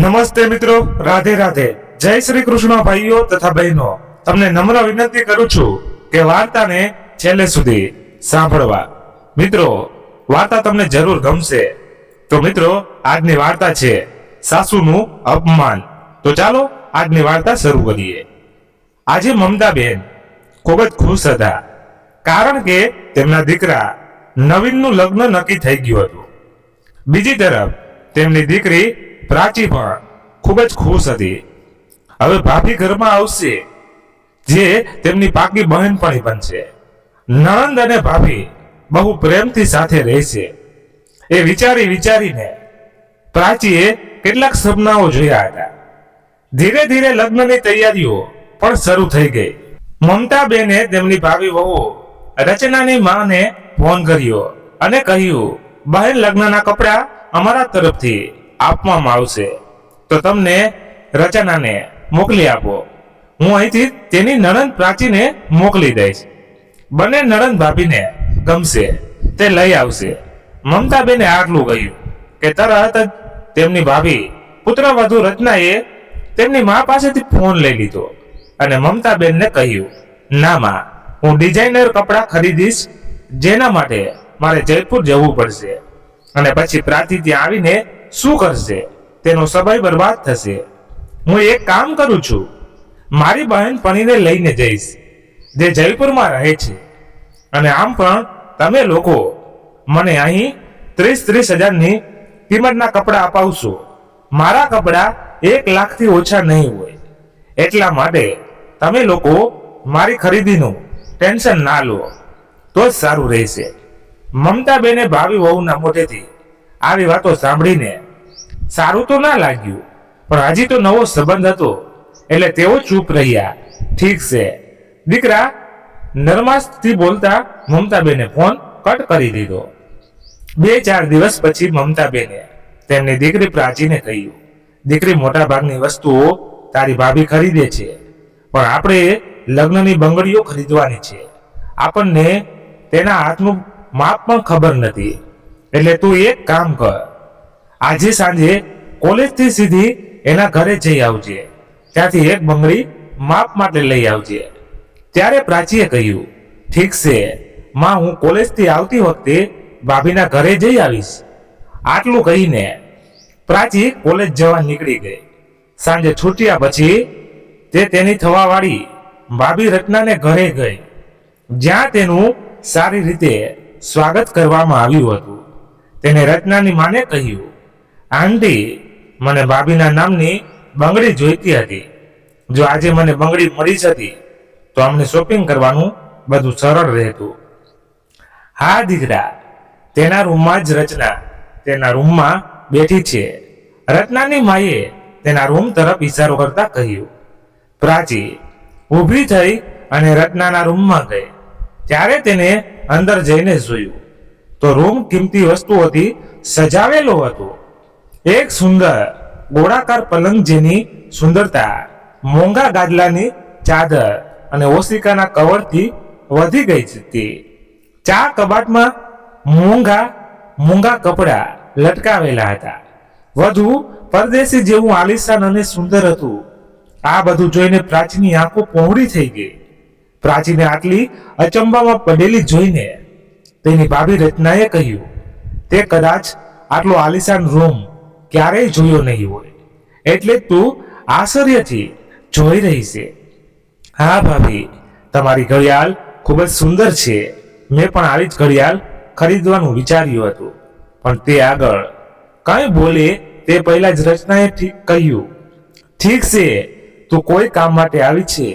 નમસ્તે મિત્રો, રાધે રાધે. જય શ્રી કૃષ્ણ ભાઈઓ તથા બહેનો. તમને નમ્ર વિનંતી કરું છું કે વાર્તાને છેલ્લે સુધી સાંભળવા. મિત્રો, વાર્તા તમને જરૂર ગમશે. તો મિત્રો, આજની વાર્તા છે સાસુનું અપમાન. તો ચાલો આજની વાર્તા શરૂ કરીએ. આજે મમતાબેન ખૂબ જ ખુશ હતા, કારણ કે તેમના દીકરા નવીનનું લગ્ન નક્કી થઈ ગયું હતું. બીજી તરફ તેમની દીકરી પ્રાચી પણ ખૂબ જ ખુશ હતી. હવે ભાભી ઘરમાં આવશે, જે તેમની પાકી બહેનપણી બનશે. નણંદ અને ભાભી બહુ પ્રેમથી સાથે રહેશે, એ વિચારીને પ્રાચીએ કેટલાક સપનાઓ જોયા હતા. ધીરે ધીરે લગ્નની તૈયારીઓ પણ શરૂ થઈ ગઈ. મમતાબેને તેમની ભાભી વહુ રચનાની માને ફોન કર્યો અને કહ્યું, બહેન, લગ્નના કપડાં અમારા તરફથી આપવામાં આવશે, તો તમને રચનાને મોકલી આપો. હું અહીંથી તેની નણંદ પ્રાચીને મોકલી દઈશ. બંને નણંદ ભાભીને ગમશે તે લઈ આવશે. મમતાબેને આટલું કહ્યું કે તરત જ તેમની ભાભી પુત્રવધુ રચનાએ તેમની મા પાસેથી ફોન લઈ લીધો અને મમતાબેનને કહ્યું, ના માં, હું ડિઝાઇનર કપડાં ખરીદીશ, જેના માટે મારે જયપુર જવું પડશે, અને પછી પ્રાચી ત્યાં આવીને શું કરશે તેનો સમય બરબાદ થશે. હું એક કામ કરું છું, મારી બહેનપણીને લઈને જઈશ, જે જયપુરમાં રહે છે, અને આમ પણ તમે લોકો મને અહીં 30,000ની કિંમતના કપડાં અપાવશો. મારા કપડાં 1 લાખથી ઓછા નહીં હોય, એટલા માટે તમે લોકો મારી ખરીદીનું ટેન્શન ના લો તો જ સારું રહેશે. મમતાબેને ભાભી વહુના મોઢેથી આવી વાતો સાંભળીને સારું તો ના લાગ્યું, પણ હજી તો નવો સંબંધ હતો એટલે તેઓ ચૂપ રહ્યા. ઠીક છે, દીકરા નરમાશથી બોલતા મમતાબેને ફોન કટ કરી દીધો. 2-4 દિવસ પછી મમતાબેને તેમની દીકરી પ્રાચીને કહ્યું, દીકરી, મોટા ભાગની વસ્તુઓ તારી ભાભી ખરીદે છે, પણ આપણે લગ્નની બંગડીઓ ખરીદવાની છે. આપણને તેના હાથનું માપ પણ ખબર નથી, એટલે તું એક કામ કર, આજે સાંજે કોલેજથી સીધી એના ઘરે જઈ આવજે, ત્યાંથી એક બંગડી માપ માટે લઈ આવજે. ત્યારે પ્રાચીએ કહ્યું, ઠીક છે માં, હું કોલેજથી આવતી વખતે ભાભીના ઘરે જઈ આવીશ. આટલું કહીને પ્રાચી કોલેજ જવા નીકળી ગઈ. સાંજે છૂટ્યા પછી તે તેની થવાવાળી ભાભી રચનાને ઘરે ગઈ, જ્યાં તેનું સારી રીતે સ્વાગત કરવામાં આવ્યું હતું. તેને રચનાની માને કહ્યું, આંટી, મને ભાભીના નામની બંગડી જોઈતી હતી. જો આજે મને બંગડી મળી જતી તો અમને શોપિંગ કરવાનું બધું સરળ રહેતું. હા દીકરા, તેના રૂમમાં જ રચના તેના રૂમમાં બેઠી છે. રચનાની માએ તેના રૂમ તરફ ઇશારો કરતા કહ્યું. પ્રાચી ઊભી થઈ અને રચનાના રૂમમાં ગઈ. ત્યારે તેને અંદર જઈને જોયું તો રૂમ કિંમતી વસ્તુઓથી સજાવેલો હતો. એક સુંદર ગોળાકાર પલંગ, જેની સુંદરતા મોંઘા ગાદલાની ચાદર અને ઓશિકાના કવરથી વધી ગઈ હતી. ચા કબાટમાં મોંઘા કપડાં લટકાવેલા હતા. વધુ પરદેશી જેવું આલિશાન અને સુંદર હતું. આ બધું જોઈને પ્રાચીની આંખો પહોળી થઈ ગઈ. પ્રાચીને આટલી અચંબામાં પડેલી જોઈને તેની ભાભી રચનાએ કહ્યું, તે કદાચ આટલો આલિશાન રૂમ ક્યારેય જોયો નહીં હોય, એટલે તું આશ્ચર્યથી જોઈ રહી છે. હા ભાભી, તમારી ઘડિયાળ ખૂબ જ સુંદર છે. મેં પણ આવી જ ઘડિયાળ ખરીદવાનું વિચાર્યું હતું, પણ તે આગળ કંઈ બોલે તે પહેલા જ રચનાએ કહ્યું, ઠીક છે, તું કોઈ કામ માટે આવી છે?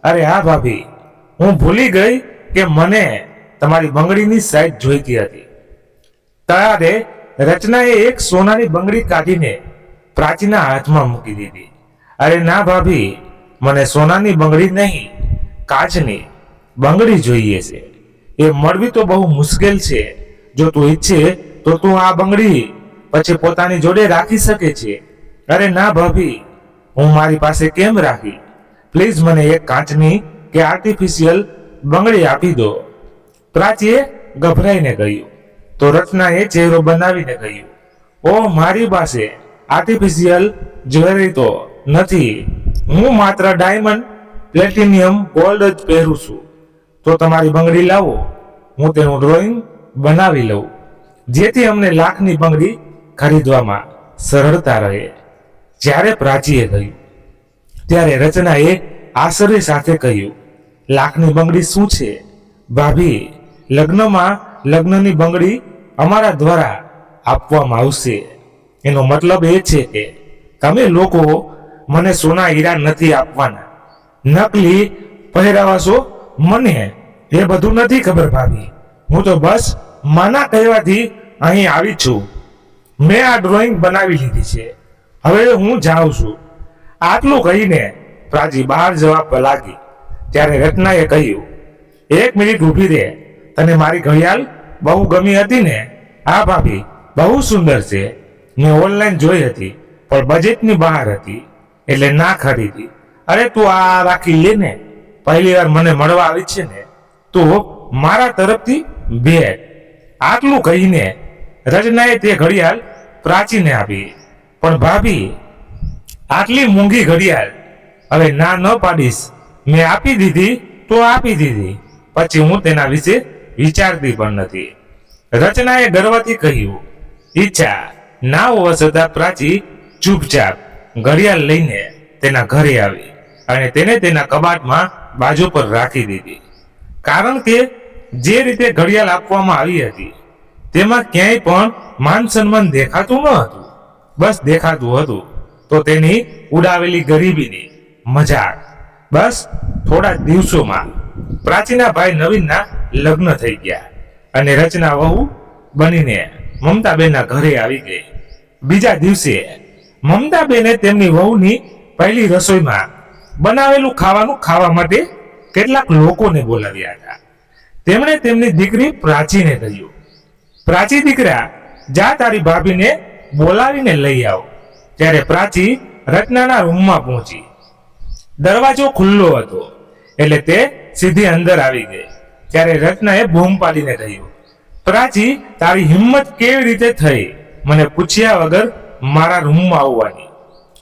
અરે હા ભાભી, હું ભૂલી ગઈ કે મને તમારી બંગડીની સાઈઝ જોઈતી હતી. ત્યારે રચનાએ એક સોનાની બંગડી કાઢીને પ્રાચીના હાથમાં મૂકી દીધી. અરે ના ભાભી, મને સોનાની બંગડી નહીં, કાચની બંગડી જોઈએ છે. એ મળવી તો બહુ મુશ્કેલ છે. જો તું ઈચ્છે તો તું આ બંગડી પછી પોતાની જોડે રાખી શકે છે. અરે ના ભાભી, હું મારી પાસે કેમ રાખી? પ્લીઝ મને એક કાચની કે આર્ટિફિશિયલ બંગડી આપી દો. પ્રાચીએ ગભરાઈને કહ્યું. તો રચનાએ ચહેરો બનાવીને કહ્યું, ઓહ મારી પાસે આર્ટિફિશિયલ જ્વેલરી તો નથી. હું માત્ર ડાયમંડ, પ્લેટિનિયમ, ગોલ્ડ જ પહેરું છું. તો તમારી બંગડી લાવો, હું તેનું ડ્રોઈંગ બનાવી લઉં, જેથી અમને લાખની બંગડી ખરીદવામાં સરળતા રહે. જ્યારે પ્રાચીએ કહ્યું ત્યારે રચનાએ આશ્ચર્ય સાથે કહ્યું, લાખની બંગડી શું છે? ભાભી, લગ્નની બંગડી અમારા દ્વારા આપવામાં આવશે. એનો મતલબ એ છે કે તમે લોકો મને સોના હીરા નથી આપવાના, નકલી પહેરાવાશો મને. એ બધું નથી ખબર ભાભી, હું તો બસ માના કહેવાથી અહીં આવી છું. મેં આ ડ્રોઈંગ બનાવી લીધી છે, હવે હું જાઉં છું. આટલું કહીને પ્રાચી બહાર જવા લાગી. ત્યારે રત્નાએ કહ્યું, 1 મિનિટ ઊભી રહે, તને મારી ઘડિયાળ બહુ ગમી હતી ને? હા ભાભી, બહુ સુંદર છે. મેં ઓનલાઈન જોઈ હતી પણ બજેટની બહાર હતી એટલે ના ખરીદી. અરે તું આ રાખી લે ને, પહેલી વાર મને મળવા આવી છે ને, તો મારા તરફથી ભેટ. આટલું કહીને રચનાએ તે ઘડિયાળ પ્રાચીને આપી. પણ ભાભી, આટલી મોંઘી ઘડિયાળ હવે ના ન પાડીશ. મેં આપી દીધી તો આપી દીધી, પછી હું તેના વિશે વિચારતી પણ નથી. રચનાએ ગર્વથી કહ્યું. ઈચ્છા ના હોવા છતાં પ્રાચી ચૂપચાપ ઘડિયાળ લઈને તેના ઘરે આવી અને તેને તેના કબાટમાં બાજુ પર રાખી દીધી. કારણ કે જે રીતે ઘડિયાળ આપવામાં આવી હતી તેમાં ક્યાંય પણ માન સન્માન દેખાતું ન હતું. બસ દેખાતું હતું તો તેની ઉડાવેલી ગરીબીની મજાક. બસ થોડા દિવસોમાં પ્રાચીના ભાઈ નવીનના લગ્ન થઈ ગયા અને રચના વહુ બનીને મમતાબેનના ઘરે આવી ગઈ. બીજા દિવસે મમતાબેને તેમની વહુની પહેલી રસોઈમાં બનાવેલું ખાવાનું ખાવા માટે કેટલાક લોકોને બોલાવ્યા હતા. તેમણે તેમની દીકરી પ્રાચીને કહ્યું, પ્રાચી દીકરા, જા તારી ભાભીને બોલાવીને લઈ આવ. ત્યારે પ્રાચી રચનાના રૂમમાં પહોંચી. દરવાજો ખુલ્લો હતો એટલે તે સીધી અંદર આવી ગઈ. ત્યારે રચનાએ બૂમ પાડીને કહ્યું, પ્રાચી, તારી હિંમત કેવી રીતે થઈ મને પૂછ્યા વગર મારા રૂમમાં આવવાની?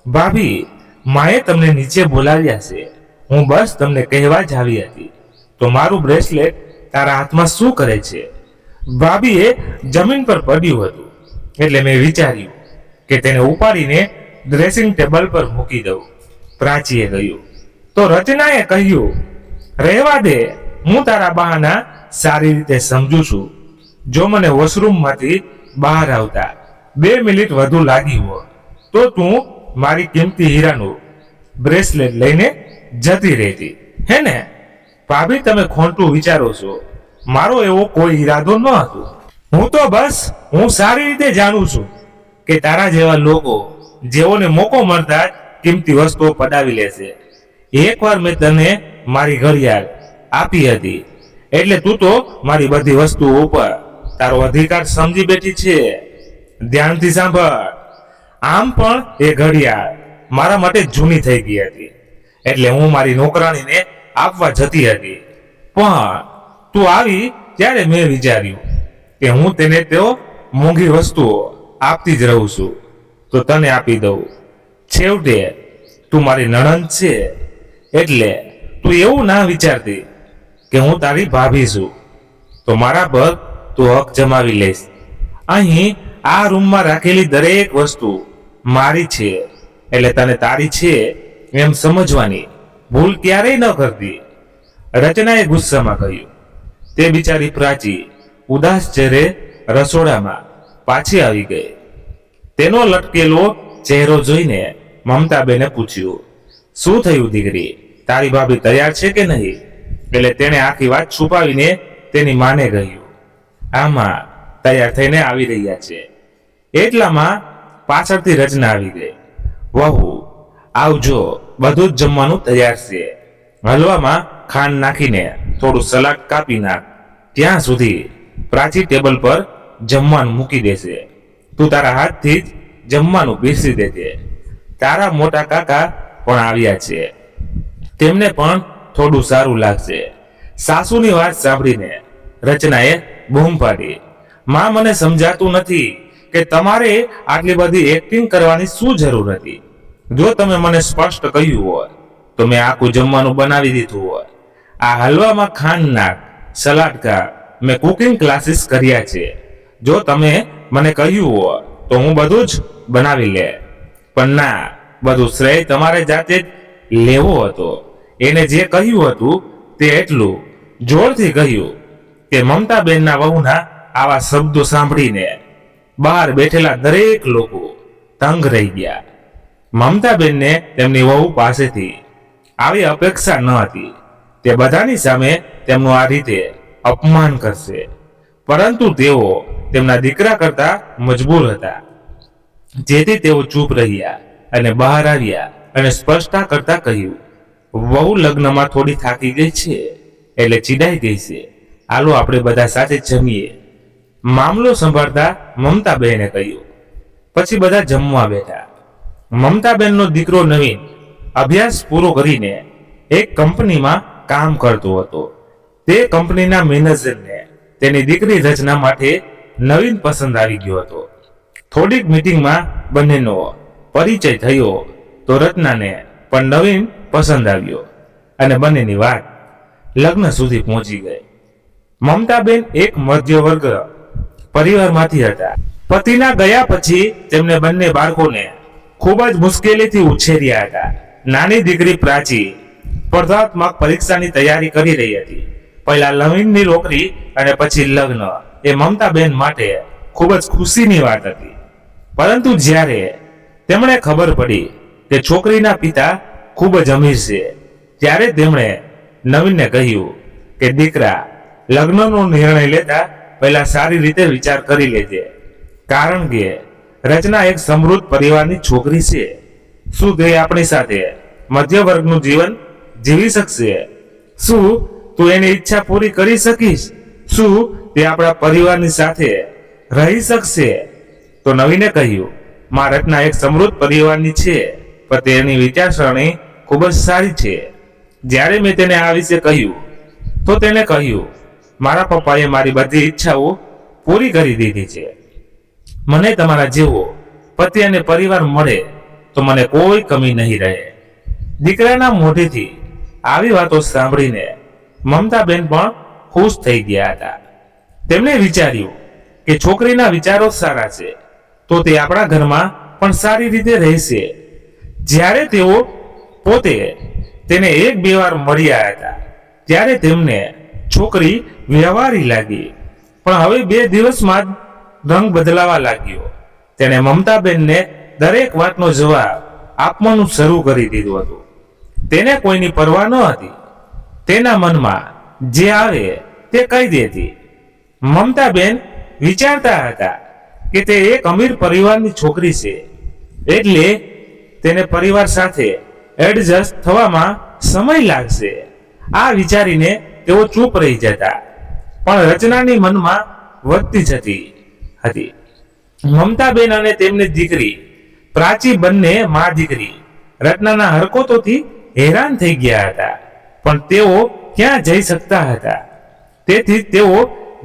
ભાભી, માએ તમને નીચે બોલાવ્યા છે, હું બસ તમને કહેવા જ આવી હતી. તો મારું બ્રેસલેટ તારા હાથમાં શું કરે છે? ભાભીએ જમીન પર પડ્યું હતું એટલે મેં વિચાર્યું કે તેને ઉપાડીને ડ્રેસિંગ ટેબલ પર મૂકી દઉં. પ્રાચીએ કહ્યું. તો રચનાએ કહ્યું, રહેવા દે, હું તારા બહાના સારી રીતે સમજુ છું. જો મને વોશરૂમમાંથી બહાર આવતા 2 મિનિટ વધુ લાગી હોત તો તું મારી કિંમતી હીરાનું બ્રેસલેટ લઈને જતી રહેતી, હે ને? ભાભી, તમે ખોટું વિચારો છો. મારો એવો કોઈ ઈરાદો ન હતો. હું સારી રીતે જાણું છું કે તારા જેવા લોકો જેઓને મોકો મળતા જ કિંમતી વસ્તુઓ પડાવી લેશે. એકવાર મેં તને મારી ઘડિયાળ આપી હતી એટલે તું તો મારી બધી વસ્તુઓ ઉપર તારો અધિકાર સમજી બેઠી છે. ધ્યાનથી સાંભળ. આમ પણ એ ઘડિયાળ મારા માટે જૂની થઈ ગઈ હતી એટલે હું મારી નોકરાણીને આપવા જતી હતી. પણ તું આવી ત્યારે મેં વિચાર્યું કે હું તેને તેઓ મોંઘી વસ્તુઓ આપતી જ રહું છું તો તને આપી દઉં. છેવટે તું મારી નણંદ છે એટલે તું એવું ના વિચારતી કે હું તારી ભાભી છું તો મારા પર તું હક જમાવી લઈશ. અહીં આ રૂમમાં રાખેલી દરેક વસ્તુ મારી છે એટલે તને તારી છે એમ સમજવાની ભૂલ ક્યારેય ન કરતી. રચનાએ ગુસ્સામાં કહ્યું. તે બિચારી પ્રાચી ઉદાસ ચહેરે રસોડામાં પાછી આવી ગઈ. તેનો લટકેલો ચહેરો જોઈને મમતાબેને પૂછ્યું, શું થયું દીકરી, તારી ભાભી તૈયાર છે કે નહીં? એટલે તેણે આખી વાત છુપાવીને તેની માને કહ્યું, આમાં તૈયાર થઈને આવી રહ્યા છે. એટલામાં પાછળથી રચના આવી ગઈ. વહુ, આવજો, બધું જ જમવાનું તૈયાર છે. હલવામાં ખાંડ નાખીને થોડું સલાડ કાપી નાખ. ત્યાં સુધી પ્રાચી ટેબલ પર જમવાનું મૂકી દેશે. તું તારા હાથથી જ જમવાનું પીરસી દેજે. તારા મોટા કાકા પણ આવ્યા છે, તેમને પણ થોડું સારું લાગશે. સાસુની વાત સાંભળીને રચનાએ બૂમ પાડી, માં, મને સમજાતું નથી કે તમારે આટલી બધી એક્ટિંગ કરવાની શું જરૂર હતી? જો તમે મને સ્પષ્ટ કહ્યું હોય તો મેં આખું જમવાનું બનાવી દીધું હોય. આ હલવામાં ખાંડ નાખ, સલાડ ખા, મેં કુકિંગ ક્લાસીસ કર્યા છે. જો તમે મને કહ્યું હોય તો હું બધું જ બનાવી લે. પણ ના, બધું શ્રેય તમારે જાતે જ લેવો હતો. એને જે કહ્યું હતું તે એટલું જોરથી કહ્યું કે મમતાબેનના વહુના આવા શબ્દો સાંભળીને બહાર બેઠેલા દરેક લોકો તંગ રહી ગયા. મમતાબેનને તેમની વહુ પાસેથી આવી અપેક્ષા ન હતી. તે બધાની સામે તેમનું આ રીતે અપમાન કરશે, પરંતુ તેઓ તેમના દીકરા કરતા મજબૂર હતા. જેથી તેઓ ચૂપ રહ્યા અને બહાર આવ્યા અને સ્પષ્ટતા કરતા કહ્યું, વહુ લગ્નમાં થોડી થાકી ગઈ છે એટલે ચીડાઈ ગઈ છે. હાલો આપણે બધા સાથે જમીએ. મામલો સંભાળતા મમતાબેને કહ્યું. પછી બધા જમવા બેઠા. મમતાબેનનો દીકરો નવીન અભ્યાસ પૂરો કરીને એક કંપનીમાં કામ કરતો હતો. તે કંપનીના મેનેજરને તેની દીકરી રચના માટે નવીન પસંદ આવી ગયો હતો. થોડીક મીટિંગમાં બંનેનો પરિચય થયો તો રચનાને પણ નવીન પસંદ આવ્યો અને બંનેની વાત લગ્ન સુધી પહોંચી ગઈ. મમતાબેન એક મધ્ય વર્ગ પરિવારમાંથી હતા. પતિના ગયા પછી તેમને બંને બાળકોને ખૂબ જ મુશ્કેલીથી ઉછેર્યા હતા. નાની દીકરી પ્રાચી સ્પર્ધાત્મક પરીક્ષાની તૈયારી કરી રહી હતી. પહેલા નવીનની નોકરી અને પછી લગ્ન એ મમતાબેન માટે ખૂબ જ ખુશીની વાત હતી. પરંતુ જ્યારે તેમણે ખબર પડી કે છોકરીના પિતા ખૂબ જ અમીર છે, ત્યારે તેમણે નવીનને કહ્યું કે દીકરા, લગ્નનો નિર્ણય લેતા પહેલા સારી રીતે વિચાર કરી લેજે, કારણ કે રચના એક સમૃદ્ધ પરિવારની છોકરી છે. શું તે આપણી સાથે મધ્ય વર્ગનું જીવન જીવી શકશે? શું તું એની ઈચ્છા પૂરી કરી શકીશ? શું તે આપણા પરિવારની સાથે રહી શકશે? તો નવીને કહ્યું, માં રચના એક સમૃદ્ધ પરિવારની છે, પણ તેની વિચારસરણી ખૂબ જ સારી છે. જ્યારે મેં તેને આ વિશે કહ્યું તો તેને કહ્યું, મારા પપ્પાએ મારી બધી ઈચ્છાઓ પૂરી કરી દીધી છે. મને તમારા જેવો પતિ અને પરિવાર મળે તો મને કોઈ કમી નહીં રહે. દીકરાના મોઢેથી આવી વાતો સાંભળીને મમતાબેન પણ ખુશ થઈ ગયા હતા. તેમણે વિચાર્યું કે છોકરીના વિચારો સારા છે તો તે આપણા ઘરમાં પણ સારી રીતે રહેશે. જ્યારે તેઓ પોતે તેને એક બે વાર મળ્યા હતા ત્યારે તેમને છોકરી વ્યવહારી લાગી, પણ હવે 2 દિવસમાં જ રંગ બદલાવા લાગ્યો. તેણે મમતાબેનને દરેક વાતનો જવાબ આપવાનું શરૂ કરી દીધું હતું. તેને કોઈની પરવા ન હતી. તેના મનમાં જે આવે તે કહી દેતી. મમતાબેન વિચારતા હતા કે તે એક અમીર પરિવારની છોકરી છે, એટલે તેને પરિવાર સાથે એડજસ્ટ થવામાં સમય લાગશે. આ વિચારીને તેઓ ચૂપ રહી જતા, પણ રચનાની મનમાં વધતી જતી હતી. મમતાબેન અને તેમની દીકરી પ્રાચી બંને મા દીકરી રચનાના હરકતોથી હેરાન થઈ ગયા હતા, પણ તેઓ ક્યાં જઈ શકતા હતા. તેથી તેઓ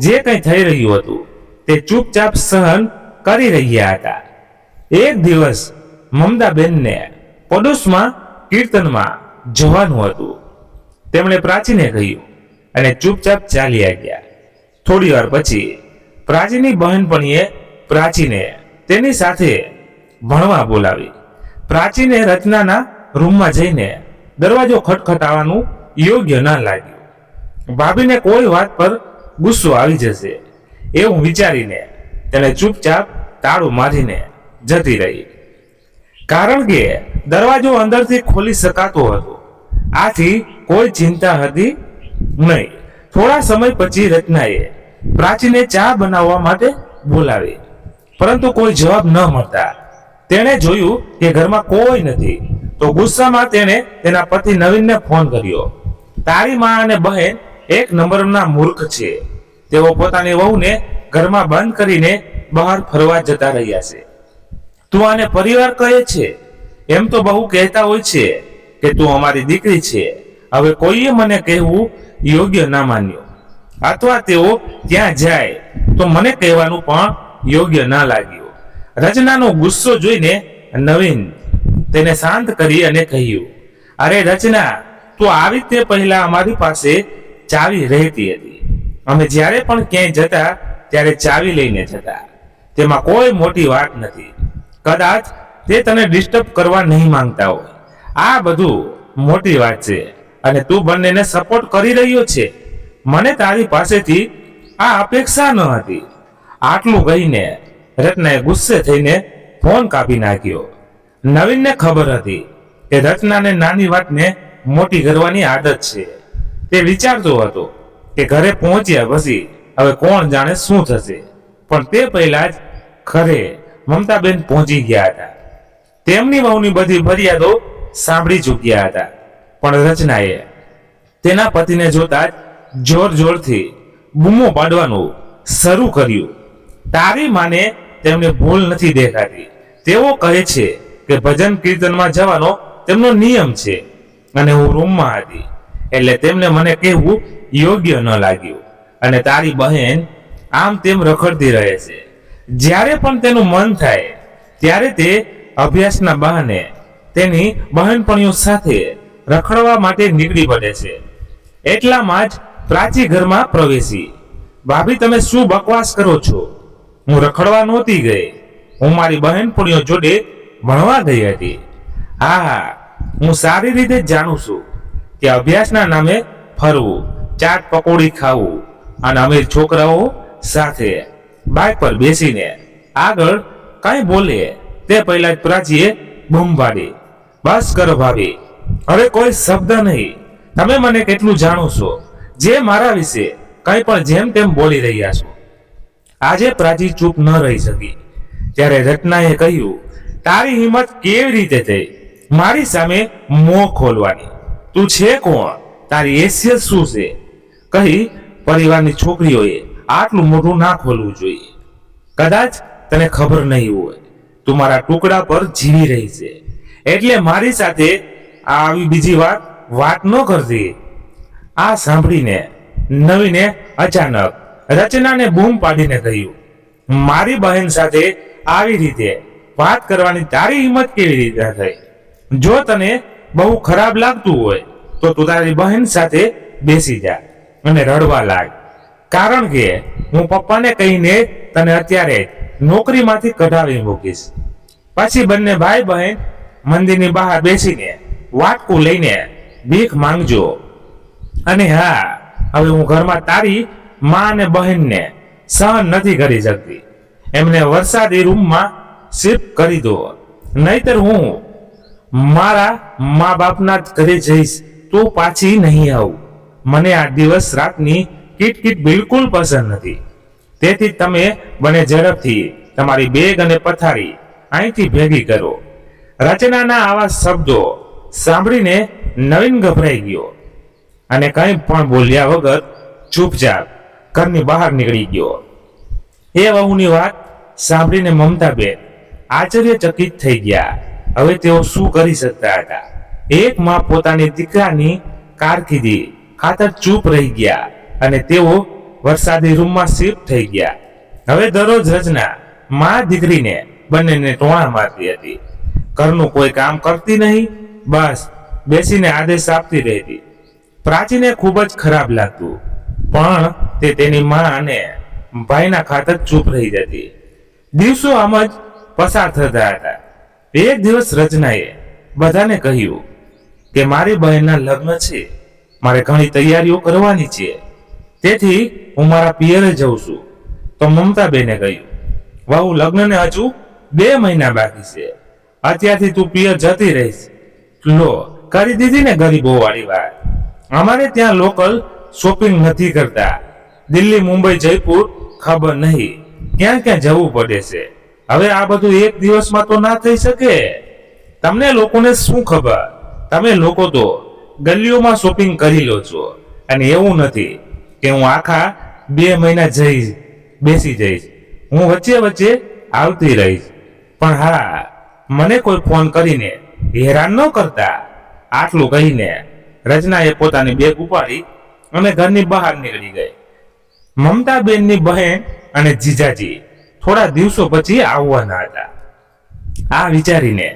જે કંઈ થઈ રહ્યું હતું તે ચૂપચાપ સહન કરી રહ્યા હતા. એક દિવસ મમતાબેનને પડોશમાં કીર્તનમાં જવાનું હતું. તેમણે પ્રાચીને કહ્યું અને ચૂપચાપ ચાલ્યા ગયા. થોડી વાર પછી પ્રાચીની બહેનપણીએ પ્રાચીને તેની સાથે ભણવા બોલાવી. પ્રાચીને રચનાના રૂમમાં જઈને દરવાજો ખટખટાવવાનું યોગ્ય ન લાગ્યું. ભાભીને કોઈ વાત પર ગુસ્સો આવી જશે એવું વિચારીને તેને ચૂપચાપ તાળું મારીને જતી રહી, કારણ કે દરવાજો અંદરથી ખોલી શકાતો હતો. આથી કોઈ ચિંતા હતી નહીં. થોડા સમય પછી રચનાએ પ્રાચીને ચા બનાવવા માટે બોલાવી, પરંતુ કોઈ જવાબ ન મળતા તેણે જોયું કે ઘરમાં કોઈ નથી. તો ગુસ્સામાં તેણે તેના પતિ નવીનને ફોન કર્યો. તારી માં અને બહેન 1 નંબરના મૂર્ખ છે. તેઓ પોતાની વહુને ઘરમાં બંધ કરીને બહાર ફરવા જતા રહ્યા છે. તું આને પરિવાર કહે છે? એમ તો બહુ કહેતા હોય છે કે તું અમારી દીકરી છે. હવે કોઈએ મને કહેવું યોગ્ય ના માન્યું, અથવા તેઓ ત્યાં જાય તો મને કહેવાનું પણ યોગ્ય ના લાગ્યું. રચનાનો ગુસ્સો જોઈને નવીન તેને શાંત કરી અને કહ્યું, અરે રચના, તું આવી તે પહેલા અમારી પાસે ચાવી રહેતી હતી. અમે જ્યારે પણ ક્યાંય જતા ત્યારે ચાવી લઈને જતા. તેમાં કોઈ મોટી વાત નથી. કદાચ તે તને ડિસ્ટર્બ કરવા નહીં માંગતા હોય. આ બધું મોટી વાત છે અને તું બંનેને સપોર્ટ કરી રહ્યો છે. મને તારી પાસેથી આ અપેક્ષા ન હતી. આટલું કહીને રત્નાએ ગુસ્સે થઈને ફોન કાપી નાખ્યો. નવીનને ખબર હતી કે રચનાને નાની વાતને મોટી કરવાની આદત છે. તે વિચારતો હતો કે ઘરે પહોંચ્યા પછી હવે કોણ જાણે શું થશે. પણ તે પહેલા જ ઘરે મમતાબેન પહોંચી ગયા હતા. તેમની વહુની બધી ફરિયાદો સાંભળી ચૂક્યા હતા. પણ રચનાએ તેના પતિને જોતા જ જોર જોરથી બૂમો પાડવાનું શરૂ કર્યું. તારી માને તેમને ભૂલ નથી દેખાતી. તેઓ કહે છે કે ભજન કીર્તનમાં જવાનો તેમનો નિયમ છે અને હું રૂમમાં હતી એટલે તેમને મને કહેવું યોગ્ય ન લાગ્યું. અને તારી બહેન આમ તેમ રખડતી રહે છે. જ્યારે પણ તેનું મન થાય ત્યારે તે અભ્યાસના બહાને તેની બહેનપણીઓ સાથે રખડવા માટે નીકળી પડે છે. એટલામાં જ પ્રાચી ઘરમાં પ્રવેશી. ભાભી, તમે શું બકવાસ કરો છો? હું રખડવા નહોતી ગઈ. હું મારી બહેનપણીઓ જોડે ભણવા ગઈ હતી. હા, હું સારી રીતે જાણું છું કે અભ્યાસના નામે ફરવું, ચાટ પકોડી ખાવું અને અમીર છોકરાઓ સાથે બાઇક પર બેસીને આગળ કઈ બોલે તે પહેલા જ પ્રાચીએ બૂમ પાડી. બસ કરો ભાભી, હવે કોઈ શબ્દ નહીં. તમે મને કેટલું જાણો છો જે મારા વિશે કંઈ પણ જેમ તેમ બોલી રહ્યા છો. આજે પ્રાચી ચૂપ ન રહી શકી. ત્યારે રત્નાએ કહ્યું, તારી હિંમત કેવી રીતે થઈ મારી સામે મોં ખોલવાની? તું છે કોણ? તારી હેસિયત શું છે? કહી પરિવારની છોકરીઓએ આટલું મોઢું ના ખોલવું જોઈએ. કદાચ તને ખબર નહીં હોય, તું મારા ટુકડા પર જીવી રહી છે એટલે મારી સાથે આવી બીજી વાત ન કરતી. આ સાંભળીને નવીને અચાનક રચનાને બૂમ પાડીને કહ્યું, મારી બહેન સાથે આવી રીતે વાત કરવાની તારી હિંમત કેવી રીતે થઈ? જો તને બહુ ખરાબ લાગતું હોય તો તું તારી બહેન સાથે બેસી જા અને રડવા લાગ. કારણ કે હું પપ્પાને કહીને તને અત્યારે નોકરીમાંથી કઢાવી મૂકીશ. પછી બંને ભાઈ બહેન મંદિરની બહાર બેસીને વાટકું લઈને ભીખ માંગજો. અને હા, હવે હું ઘરમાં તારી મા અને બહેનને સહન નથી કરી શકતી. એમને વરસાદી રૂમમાં શિફ્ટ કરી દો, નહીતર હું મારા મા બાપના જ ઘરે જઈશ તો પાછી નહીં આવું. મને આ દિવસ રાતની કિટકિટ બિલકુલ પસંદ નથી. તેથી તમે બને ઝડપથી તમારી બેગ અને પથારી અહીંથી ભેગી કરો. રચનાના આવા શબ્દો સાંભળીને નવીન ગભરાઈ ગયો અને કંઈ પણ બોલ્યા વગર ચૂપચાપ ઘરની બહાર નીકળી ગયો. એ વહુની વાત સાંભળીને મમતાબેન આશ્ચર્યચકિત થઈ ગયા. હવે તેઓ શું કરી શકતા હતા? એક માં પોતાની દીકરાની કારકિર્દી ખાતર ચૂપ રહી ગયા અને તેઓ વરસાદી રૂમમાં શિફ્ટ થઈ ગયા. હવે દરરોજ રચના માં દીકરીને બંનેને ટોણા મારતી હતી. ઘરનું કોઈ કામ કરતી નહીં, બસ બેસીને આદેશ આપતી રહેતી. પ્રાચીને ખૂબ જ ખરાબ લાગતું, પણ તે તેની માં અને ભાઈના ખાતર ચૂપ રહી જતી. દિવસો આમ જ પસાર થતા હતા. એક દિવસ રચનાએ બધાને કહ્યું કે મારી બહેનના લગ્ન છે, મારે ઘણી તૈયારીઓ કરવાની છે, તેથી હું મારા પિયરે જઉં છું. તો મમતાબેને કહ્યું, વહુ, લગ્નને હજુ 2 મહિના બાકી છે. અત્યારથી તું પિયર જતી રહીશ. લો, કરી દીધી ને ગરીબો વાળી વાત. અમારે ત્યાં લોકલ શોપિંગ નથી કરતા. દિલ્હી, મુંબઈ, જયપુર ખબર નહીં ક્યાં ક્યાં જવું પડે છે. હવે આ બધું એક દિવસમાં તો ના થઈ શકે. તમને લોકોને શું ખબર? તમે લોકો તો ગલીઓમાં શોપિંગ કરી લો છો અને એવું નથી કે હું આખા 2 મહિના બેસી જઈશ. હું વચ્ચે વચ્ચે આવતી રહીશ. પણ હા, મને કોઈ ફોન કરીને હેરાન ન કરતા. આટલું કહીને રચનાએ પોતાની બેગ ઉપાડી અને ઘરની બહાર નીકળી ગઈ. મમતાબેનની બહેન અને જીજાજી થોડા દિવસો પછી આવવાના હતા. આ વિચારીને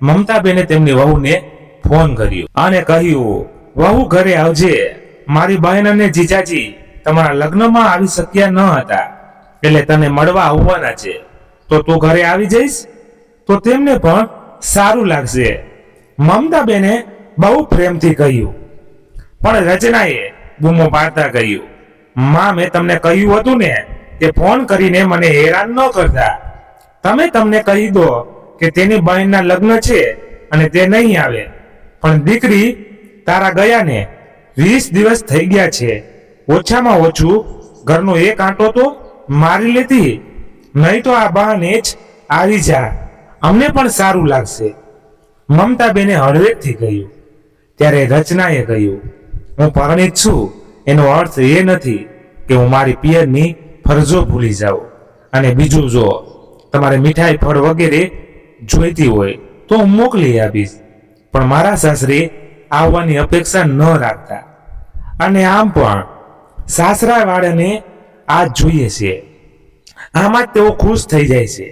મમતાબેને તેમની વહુને ફોન કર્યો અને કહ્યું, વહુ ઘરે આવજે, મારી બહેન અને જીજાજી તમારા લગ્નમાં આવી શક્યા ન હતા, એટલે તને મળવા આવવાના છે, તો તું ઘરે આવી જઈશ તો તેમને પણ સારું લાગશે. મમતાબેને બહુ પ્રેમથી કહ્યું. પણ રચનાએ બૂમો પાડતા કહ્યું, માં મેં તમને કહ્યું હતું ને કે ફોન કરીને મને હેરાન ન કરતા. તમને કહી દો કે તેની બહેનના લગ્ન છે અને તે નહીં આવે. પણ દીકરી તારા ગયા ને 20 દિવસ થઈ ગયા છે, ઓછામાં ઓછું ઘરનો એક આંટો તો મારી લેતી, નહીં તો આ બહાને જ આવી જા, અમને પણ સારું લાગશે. મમતાબેને હળવેકથી કહ્યું. ત્યારે રચનાએ કહ્યું, હું પરણિત છું એનો અર્થ એ નથી કે હું મારી પિયરની ફરજો ભૂલી જાઉં. અને બીજું, જો તમારે મીઠાઈ ફળ વગેરે જોઈતી હોય તો હું મોકલી આપીશ, પણ મારા સાસરે આવવાની અપેક્ષા ન રાખતા. અને આમ પણ સાસરા વાળાને આ જોઈએ છે, આમાં જ તેઓ ખુશ થઈ જાય છે.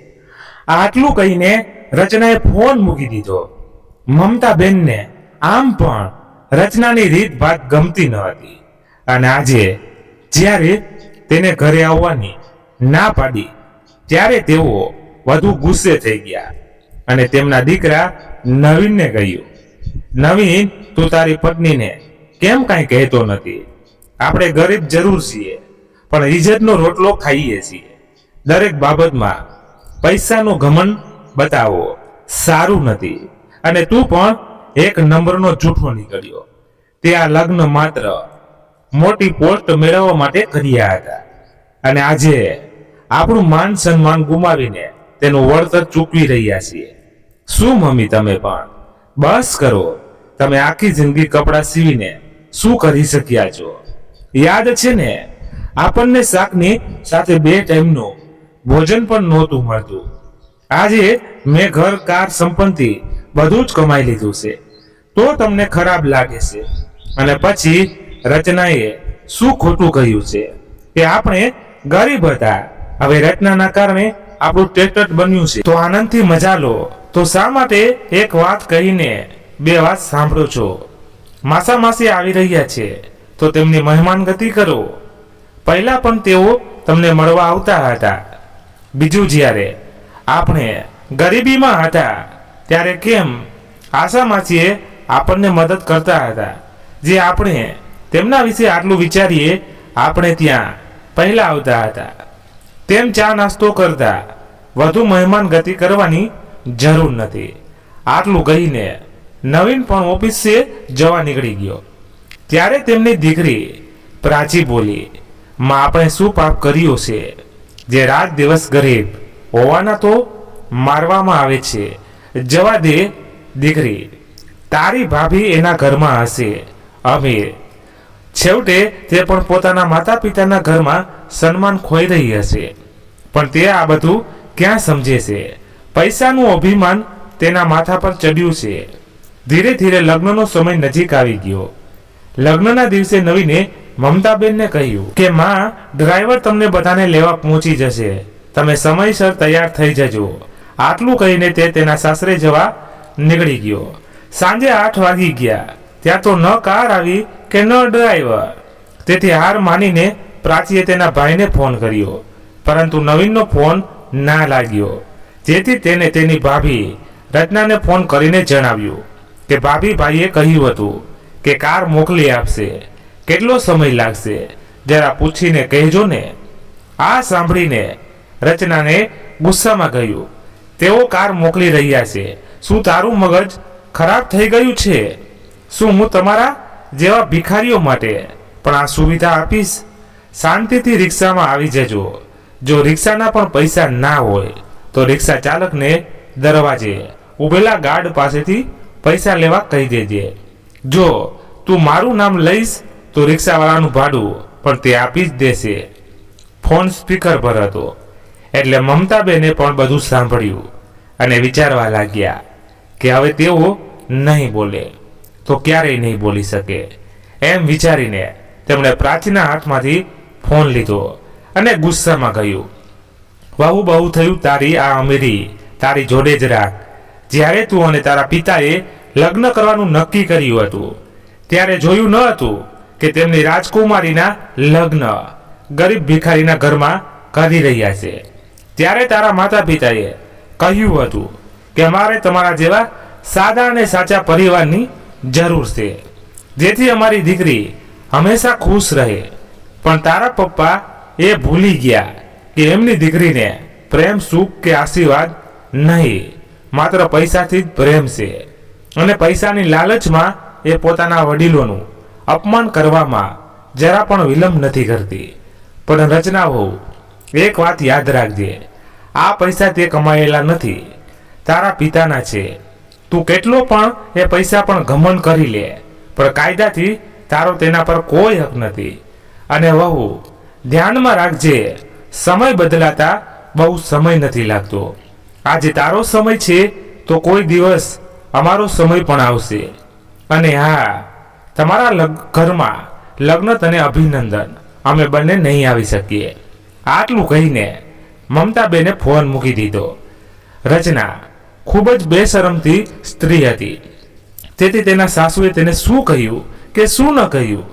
આટલું કહીને રચનાએ ફોન મૂકી દીધો. મમતાબેનને આમ પણ રચનાની રીત ભાત ગમતી ન હતી, અને આજે જ્યારે તેને ઘરે આવવાની ના પાડી ત્યારે તેઓ વધુ ગુસ્સે થઈ ગયા અને તેમના દીકરા નવીનને કહ્યું, નવીન, તું તારી પત્નીને કેમ કાંઈ કહેતો નથી? આપણે ગરીબ જરૂર છીએ, પણ ઇજ્જતનો રોટલો ખાઈએ છીએ. દરેક બાબતમાં પૈસાનો ઘમંડ બતાવો સારું નથી, અને તું પણ એક નંબરનો જૂઠો નીકળ્યો. તે આ લગ્ન માત્ર મોટી પોસ્ટ મેળવવા માટે કર્યા હતા, અને આજે આપણું માન સન્માન ગુમાવીને તેનું વળતર ચૂકવી રહ્યા છીએ. શું મમ્મી, તમે પણ બસ કરો. તમે આખી જિંદગી કપડાં સીવીને શું કરી શક્યા છો? યાદ છે ને, આપણને શાકની સાથે 2 ટાઈમનું ભોજન પણ નહોતું મળતું. આજે મેં ઘર, કાર, સંપત્તિ બધું જ કમાઈ લીધું છે, તો તમને ખરાબ લાગે છે. અને પછી રચનાએ શું ખોટું કહ્યું છે કે આપણે ગરીબ હતા, હવે રચનાના કારણે આપણું ટેટટ બન્યું છે, તો આનંદથી મજા લો. તો શા માટે એક વાત કહીને 2 વાત સાંભળો છો? માસા માસી આવી રહ્યા છે તો તેમની મહેમાન ગતિ કરો. પહેલા પણ તેઓ તમને મળવા આવતા હતા. બીજું, જ્યારે આપણે ગરીબીમાં હતા ત્યારે કેમ આશા માસીએ આપણને મદદ કરતા હતા, જે આપણે તેમના વિશે આટલું વિચારીએ આપણે ત્યાં પહેલા આવતા હતા. તેમ ચા નાસ્તો કરતા, વધુ મહેમાન ગતિ કરવાની જરૂર નથી. આટલું કહીને નવીન પણ ઓફિસે જવા નીકળી ગયો. ત્યારે તેમની દીકરી પ્રાચી બોલી, માં, આપણે શું પાપ કર્યું છે જે રાત દિવસ ગરીબ હોવાના તો મારવામાં આવે છે? જવા દે દીકરી, તારી ભાભી એના ઘરમાં હશે અમીર, છેવટે તે પણ પોતાના માતા પિતાના ઘરમાં સન્માન ખોઈ રહી હશે, પણ તે આ બધું ક્યાં સમજે છે? પૈસાનું અભિમાન તેના માથા પર ચડ્યું છે. ધીરે ધીરે લગ્નનો સમય નજીક આવી ગયો. લગ્નના દિવસે નવીને મમતાબેનને કહ્યું કે માં, ડ્રાઈવર તમને બધાને લેવા પહોંચી જશે, તમે સમયસર તૈયાર થઈ જજો. આટલું કહીને તે તેના સાસરે જવા નીકળી ગયો. સાંજે 8 વાગી ગયા ત્યાં તો ન કાર આવી કે ન ડ્રાઈવર. તેથી હાર માનીને પ્રાચીએ તેના ભાઈને ફોન કર્યો, પરંતુ નવીનનો ફોન ના લાગ્યો. જેથી તેને તેની ભાભી રચનાને ફોન કરીને જણાવ્યું કે ભાઈએ કહ્યું હતું કે કાર મોકલી આપશે, કેટલો સમય લાગશે જરા પૂછીને કહેજો ને. આ સાંભળીને રચનાને ગુસ્સામાં કહ્યું, તેઓ કાર મોકલી રહ્યા છે, શું તારું મગજ ખરાબ થઈ ગયું છે? શું હું તમારા જેવા ભિખારીઓ માટે પણ આ સુવિધા આપીશ? શાંતિથી રિક્ષામાં આવી જજો. જો રિક્ષાના પણ પૈસા ના હોય તો રિક્ષા ચાલકને દરવાજે ઉભેલા ગાર્ડ પાસેથી પૈસા લેવા કહી દેજે. જો તું મારું નામ લઈશ તો રિક્ષાવાળાનું ભાડું પણ તે આપી જ દેશે. ફોન સ્પીકર પર હતો એટલે મમતાબેને પણ બધું સાંભળ્યું અને વિચારવા લાગ્યા કે હવે તેઓ નહીં બોલે તો ક્યારેય નહીં બોલી શકે. એમ વિચારીને તેમણે પ્રાચીના હાથમાંથી ફોન લીધો અને ગુસ્સામાં કહ્યું, વહુ બહુ થયું તારી આ અમીરી તારી જોડે જ રાખ. જ્યારે તું અને તારા પિતાએ લગ્ન કરવાનું નક્કી કર્યું હતું ત્યારે જોયું ન હતું કે તેમની રાજકુમારીના લગ્ન ગરીબ ભિખારીના ઘરમાં કરી રહ્યા છે. ત્યારે તારા માતા પિતાએ કહ્યું હતું કે અમારે તમારા જેવા સાદા અને સાચા પરિવારની જરૂર છે, જેથી અમારી દીકરી હંમેશા ખુશ રહે. પણ તારા પપ્પા એ ભૂલી ગયા કે એમની દીકરીને પ્રેમ, સુખ કે આશીર્વાદ નહીં, માત્ર પૈસાથી જ પ્રેમ છે. અને પૈસાની લાલચમાં એ પોતાના વડીલોનું અપમાન કરવામાં જરા પણ વિલંબ નથી કરતી. પણ રચના વહુ, એક વાત યાદ રાખજે, આ પૈસા તે કમાયેલા નથી, તારા પિતાના છે. તું કેટલો પણ એ પૈસા પણ ઘમંડ કરી લે, પણ કાયદાથી તારો તેના પર કોઈ હક નથી. અને વહુ, ધ્યાનમાં રાખજે, સમય બદલાતા બહુ સમય નથી લાગતો. આજે તારો સમય છે તો કોઈ દિવસ અમારો સમય પણ આવશે. અને હા, તમારા ઘરમાં લગ્ન તને અભિનંદન, અમે બંને નહીં આવી શકીએ. આટલું કહીને મમતાબેને ફોન મૂકી દીધો. રચના ખૂબ જ બેશરમથી સ્ત્રી હતી, તેથી તેના સાસુએ તેને શું કહ્યું કે શું ન કહ્યું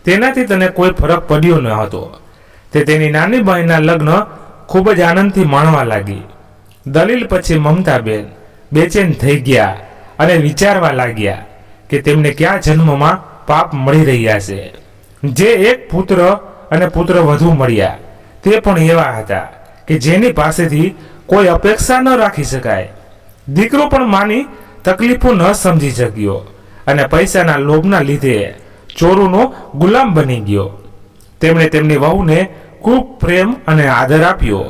તેનાથી તેને કોઈ ફરક પડ્યો ન હતો. તે તેની નાની બહેનના લગ્ન ખૂબ જ આનંદથી માણવા લાગી. દલીલ પછી મમતાબેન બેચેન થઈ ગયા અને વિચારવા લાગ્યા કે તેમને કયા જન્મમાં પાપ મળી રહ્યા છે. જે એક પુત્ર અને પુત્ર વધુ મળ્યા તે પણ એવા હતા કે જેની પાસેથી કોઈ અપેક્ષા ન રાખી શકાય. દીકરો પણ માની તકલીફો ન સમજી શક્યો અને પૈસાના લોભના લીધે ચોરોનો ગુલામ બની ગયો. તેમણે તેમની વહુને ખૂબ પ્રેમ અને આદર આપ્યો,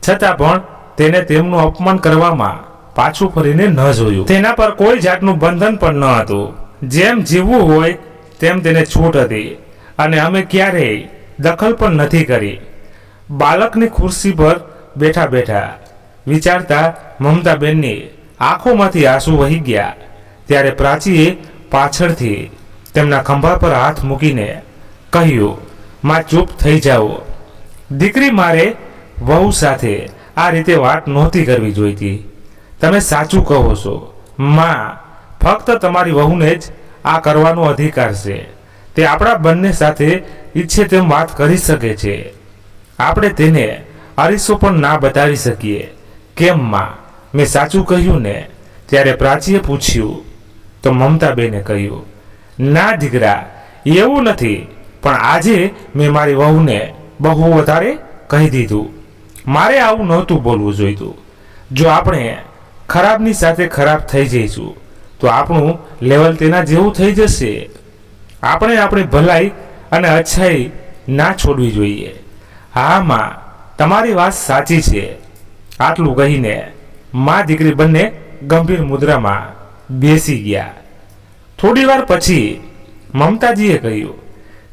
છતાં પણ તેને તેમનું અપમાન કરવામાં પાછું ફરીને ન જોયું. તેના પર કોઈ જાતનું બંધન પણ ન હતું. જેમ જીવવું હોય તેમ તેને છૂટ હતી અને અમે ક્યારેય દખલ પણ નથી કરી. બાળકની ખુરશી પર બેઠા બેઠા વિચારતા મમતાબેનની આંખોમાંથી આંસુ વહી ગયા. ત્યારે પ્રાચીએ પાછળથી તેમના ખંભા પર હાથ મૂકીને કહ્યું, માં ચૂપ થઈ જાઓ. દીકરી, મારે વહુ સાથે આ રીતે વાત નહોતી કરવી જોઈતી. તમે સાચું કહો છો માં, ફક્ત તમારી વહુને જ આ કરવાનો અધિકાર છે. તે આપણા બંને સાથે ઈચ્છે તેમ વાત કરી શકે છે. આપણે તેને અરીસો પણ ના બતાવી શકીએ. કેમ માં, મેં સાચું કહ્યું ને? ત્યારે પ્રાચીએ પૂછ્યું તો મમતાબેને કહ્યું, ના દીકરા, એવું નથી, પણ આજે મેં મારી વહુને બહુ વધારે કહી દીધું. મારે આવું નહોતું બોલવું જોઈતું. જો આપણે ખરાબની સાથે ખરાબ થઈ જઈશું તો આપણું લેવલ તેના જેવું થઈ જશે. આપણે આપણી ભલાઈ અને અચ્છાઈ ના છોડવી જોઈએ. હા માં, તમારી વાત સાચી છે. આટલું કહીને માં દીકરી બંને ગંભીર મુદ્રામાં બેસી ગયા. થોડી વાર પછી મમતાજીએ કહ્યું,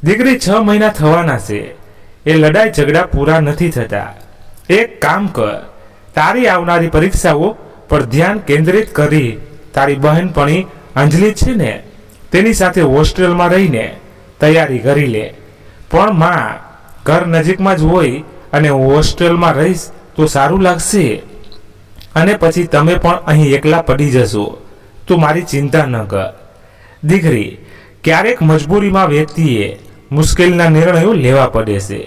દીકરી, 6 મહિના થવાના છે, એ લડાઈ ઝઘડા પૂરા નથી થતા. એક કામ કર, તારી આવનારી પરીક્ષાઓ પર ધ્યાન કેન્દ્રિત કરી તારી બહેનપણી અંજલિ છે ને, તેની સાથે હોસ્ટેલમાં રહીને તૈયારી કરી લે. પણ માં, ઘર નજીકમાં જ હોય અને હું હોસ્ટેલમાં રહીશ તો સારું લાગશે, અને પછી તમે પણ અહીં એકલા પડી જશો. તું મારી ચિંતા ન કર. દીકરી, ક્યારેક મજબૂરીમાં વ્યક્તિએ મુશ્કેલીના નિર્ણયો લેવા પડે છે.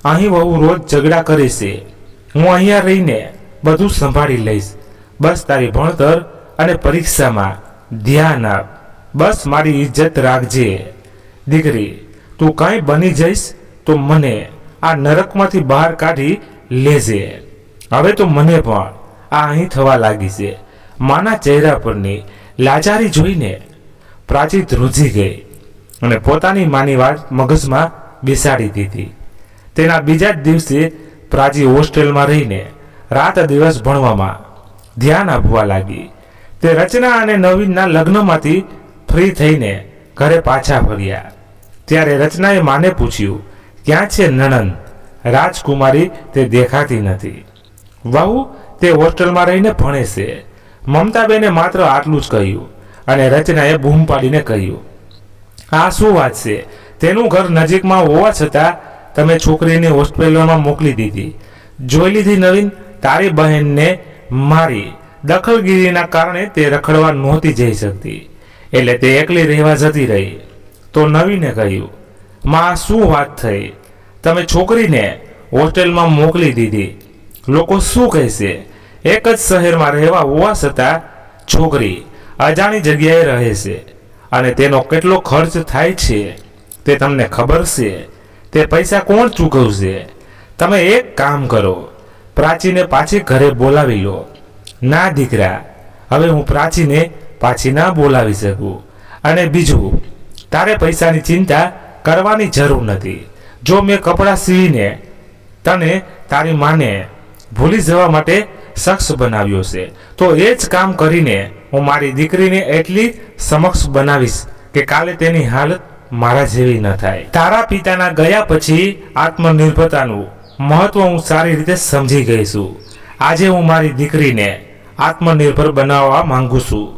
અહીં વહુ રોજ ઝઘડા કરે છે, હું અહીંયા રહીને બધું સંભાળી લઈશ. બસ તારી ભણતર અને પરીક્ષામાં ધ્યાન આપ. બસ મારી ઇજ્જત રાખજે. દીકરી, તું કંઈ બની જઈશ તો મને આ નરકમાંથી બહાર કાઢી લેજે. હવે તો મને પણ આ અહીં થવા લાગી છે. માના ચહેરા પરની લાચારી જોઈને પ્રાચી ધ્રુજી ગઈ અને પોતાની માની વાત મગજમાં બેસાડી દીધી. તેના બીજા જ દિવસે પ્રાચી હોસ્ટેલમાં રહીને રાત દિવસ ભણવામાં ધ્યાન આપવા લાગી. તે રચના અને નવીનના લગ્નમાંથી ફ્રી થઈને ઘરે પાછા ફર્યા. ત્યારે રચનાએ માને પૂછ્યું, ક્યાં છે નણંદ? રાજકુમારી તે દેખાતી નથી. વહુ તે હોસ્ટેલમાં રહીને ભણે છે. મમતાબેને માત્ર આટલું જ કહ્યું અને રચનાએ બૂમ પાડીને કહ્યું, આ શું વાત છે? તેનું ઘર નજીકમાં હોવા છતાં તમે છોકરીને હોસ્ટેલમાં મોકલી દીધી. જોઈ લીધી નવીન, તારી બહેનને મારી દખલગીરીના કારણે તે રખડવા નહોતી જઈ શકતી, એટલે તે એકલી રહેવા જતી રહી. તો નવીને કહ્યું, માં શું વાત થઈ? તમે છોકરીને હોસ્ટેલમાં મોકલી દીધી, લોકો શું કહેશે? એક જ શહેરમાં રહેવા હોવા છતાં છોકરી અજાણી જગ્યાએ રહે છે, અને તેનો કેટલો ખર્ચ થાય છે તે તમને ખબર છે? તે પૈસા કોણ ચૂકવશે? તમે એક કામ કરો, પ્રાચીને પાછી ઘરે બોલાવી લો. ના દીકરા, હવે હું પ્રાચીને પાછી ના બોલાવી શકું. અને બીજું, તારે પૈસાની ચિંતા કરવાની જરૂર નથી. જો મેં કપડાં સીવીને તને તારી માને ભૂલી જવા માટે શખ્સ બનાવ્યો છે, તો એ જ કામ કરીને હું મારી દીકરીને એટલી સમક્ષ બનાવીશ કે કાલે તેની હાલત મારા જેવી ન થાય. તારા પિતાના ગયા પછી આત્મનિર્ભરતાનું મહત્વ હું સારી રીતે સમજી ગઈ છું. આજે હું મારી દીકરીને આત્મનિર્ભર બનાવવા માંગુ છું,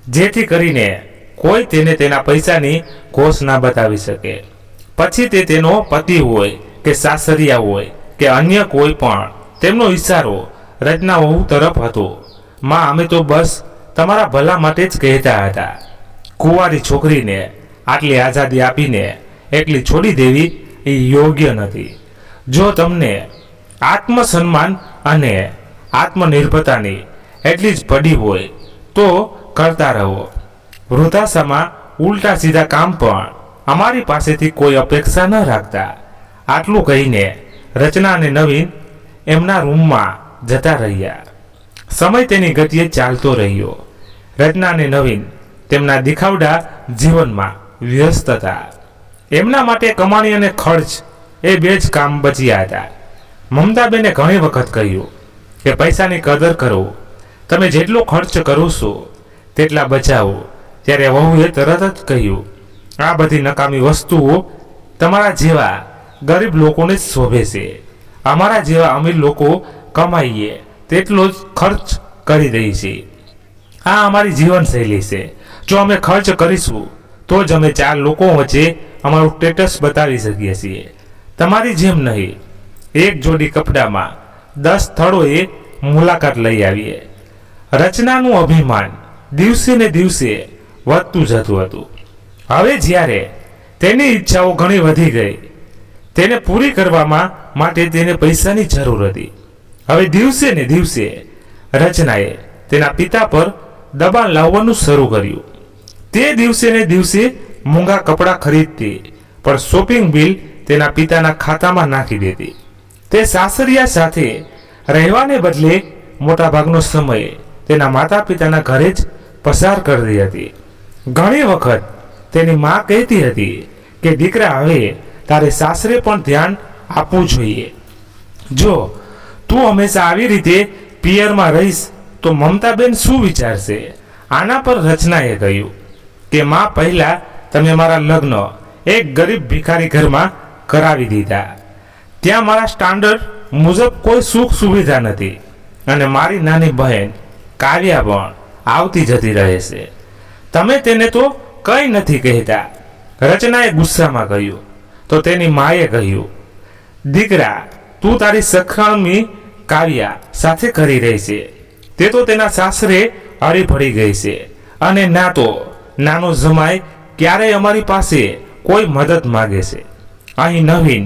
જેથી કરીને કોઈ તેને તેના પૈસાની કોશ ના બતાવી શકે. પછી તે તેનો પતિ હોય કે સાસરિયા હોય કે અન્ય કોઈ પણ, તેમનો ઈશારો રચના વહુ તરફ હતો. માં, અમે તો બસ તમારા ભલા માટે જ કહેતા હતા. કુંવારી છોકરીને આટલી આઝાદી આપીને એકલી છોડી દેવી એ યોગ્ય નથી. જો તમને આત્મસન્માન અને આત્મનિર્ભરતાની એટલી જ પડી હોય તો કરતા રહો. વૃદ્ધાશ્રમમાં ઉલટા સીધા કામ પણ અમારી પાસેથી કોઈ અપેક્ષા ન રાખતા. આટલું કહીને રચના અને નવીન એમના રૂમમાં જતા રહ્યા. સમય તેની ગતિએ ચાલતો રહ્યો. રચના અને નવીન તેમના દેખાવડા જીવનમાં વ્યસ્ત હતા. એમના માટે કમાણી અને ખર્ચ એ બે જ કામ બચ્યા હતા. મમતાબેને ઘણી વખત કહ્યું કે પૈસાની કદર કરો, તમે જેટલો ખર્ચ કરો છો તેટલા બચાવો. ત્યારે વહુએ તરત જ કહ્યું, આ બધી નકામી વસ્તુઓ તમારા જેવા ગરીબ લોકોને જ શોભે છે. અમારા જેવા અમીર લોકો કમાઈએ તેટલો જ ખર્ચ કરી દઈએ છીએ. આ અમારી જીવનશૈલી છે. જો અમે ખર્ચ કરીશું તો જ અમે ચાર લોકો વચ્ચે અમારું સ્ટેટસ બતાવી શકીએ છીએ. તમારી જેમ નહીં એક જોડી કપડામાં 10 સ્થળોએ મુલાકાત લઈ આવીએ. રચનાનું અભિમાન દિવસે ને દિવસે વધતું જતું હતું. હવે જ્યારે તેની ઈચ્છાઓ ઘણી વધી ગઈ, તેને પૂરી કરવામાં માટે તેને પૈસાની જરૂર હતી. હવે દિવસે ને દિવસે રચનાએ તેના પિતા પર દબાણ લાવવાનું શરૂ કર્યું. તે દિવસે ને દિવસે મોંઘા કપડાં ખરીદતી, પણ શોપિંગ બિલ તેના પિતાના ખાતામાં નાખી દેતી. તે સાસરિયા સાથે રહેવાને બદલે મોટાભાગનો સમય તેના માતા પિતાના ઘરે જ પસાર કરતી હતી. ઘણી વખત તેની મા કહેતી હતી કે દીકરા, હવે તારે સાસરે પણ ધ્યાન આપવું જોઈએ. જો તું હંમેશા આવી રીતે પિયરમાં રહીશ તો મમતાબેન શું વિચારશે? આના પર રચનાએ કહ્યું કે માં, પહેલા તમે મારા લગ્ન એક ગરીબ ભિખારી ઘરમાં કરાવી દીધા. ત્યાં મારા સ્ટાન્ડર્ડ મુજબ કોઈ સુખ સુવિધા નથી, અને મારી નાની બહેન કાવ્યા પણ આવતી જતી રહે છે. તમે તેને તો કંઈ નથી કહેતા. રચનાએ ગુસ્સામાં કહ્યું. તો તેની માએ કહ્યું, દીકરા, તું તારી સખામી કાવ્યા સાથે કરી રહી છે. તે તો તેના સાસરે હળી ભળી ગઈ છે, અને ના તો નાનો જમાઈ ક્યારેય અમારી પાસે કોઈ મદદ માગે છે. અહીં નવીન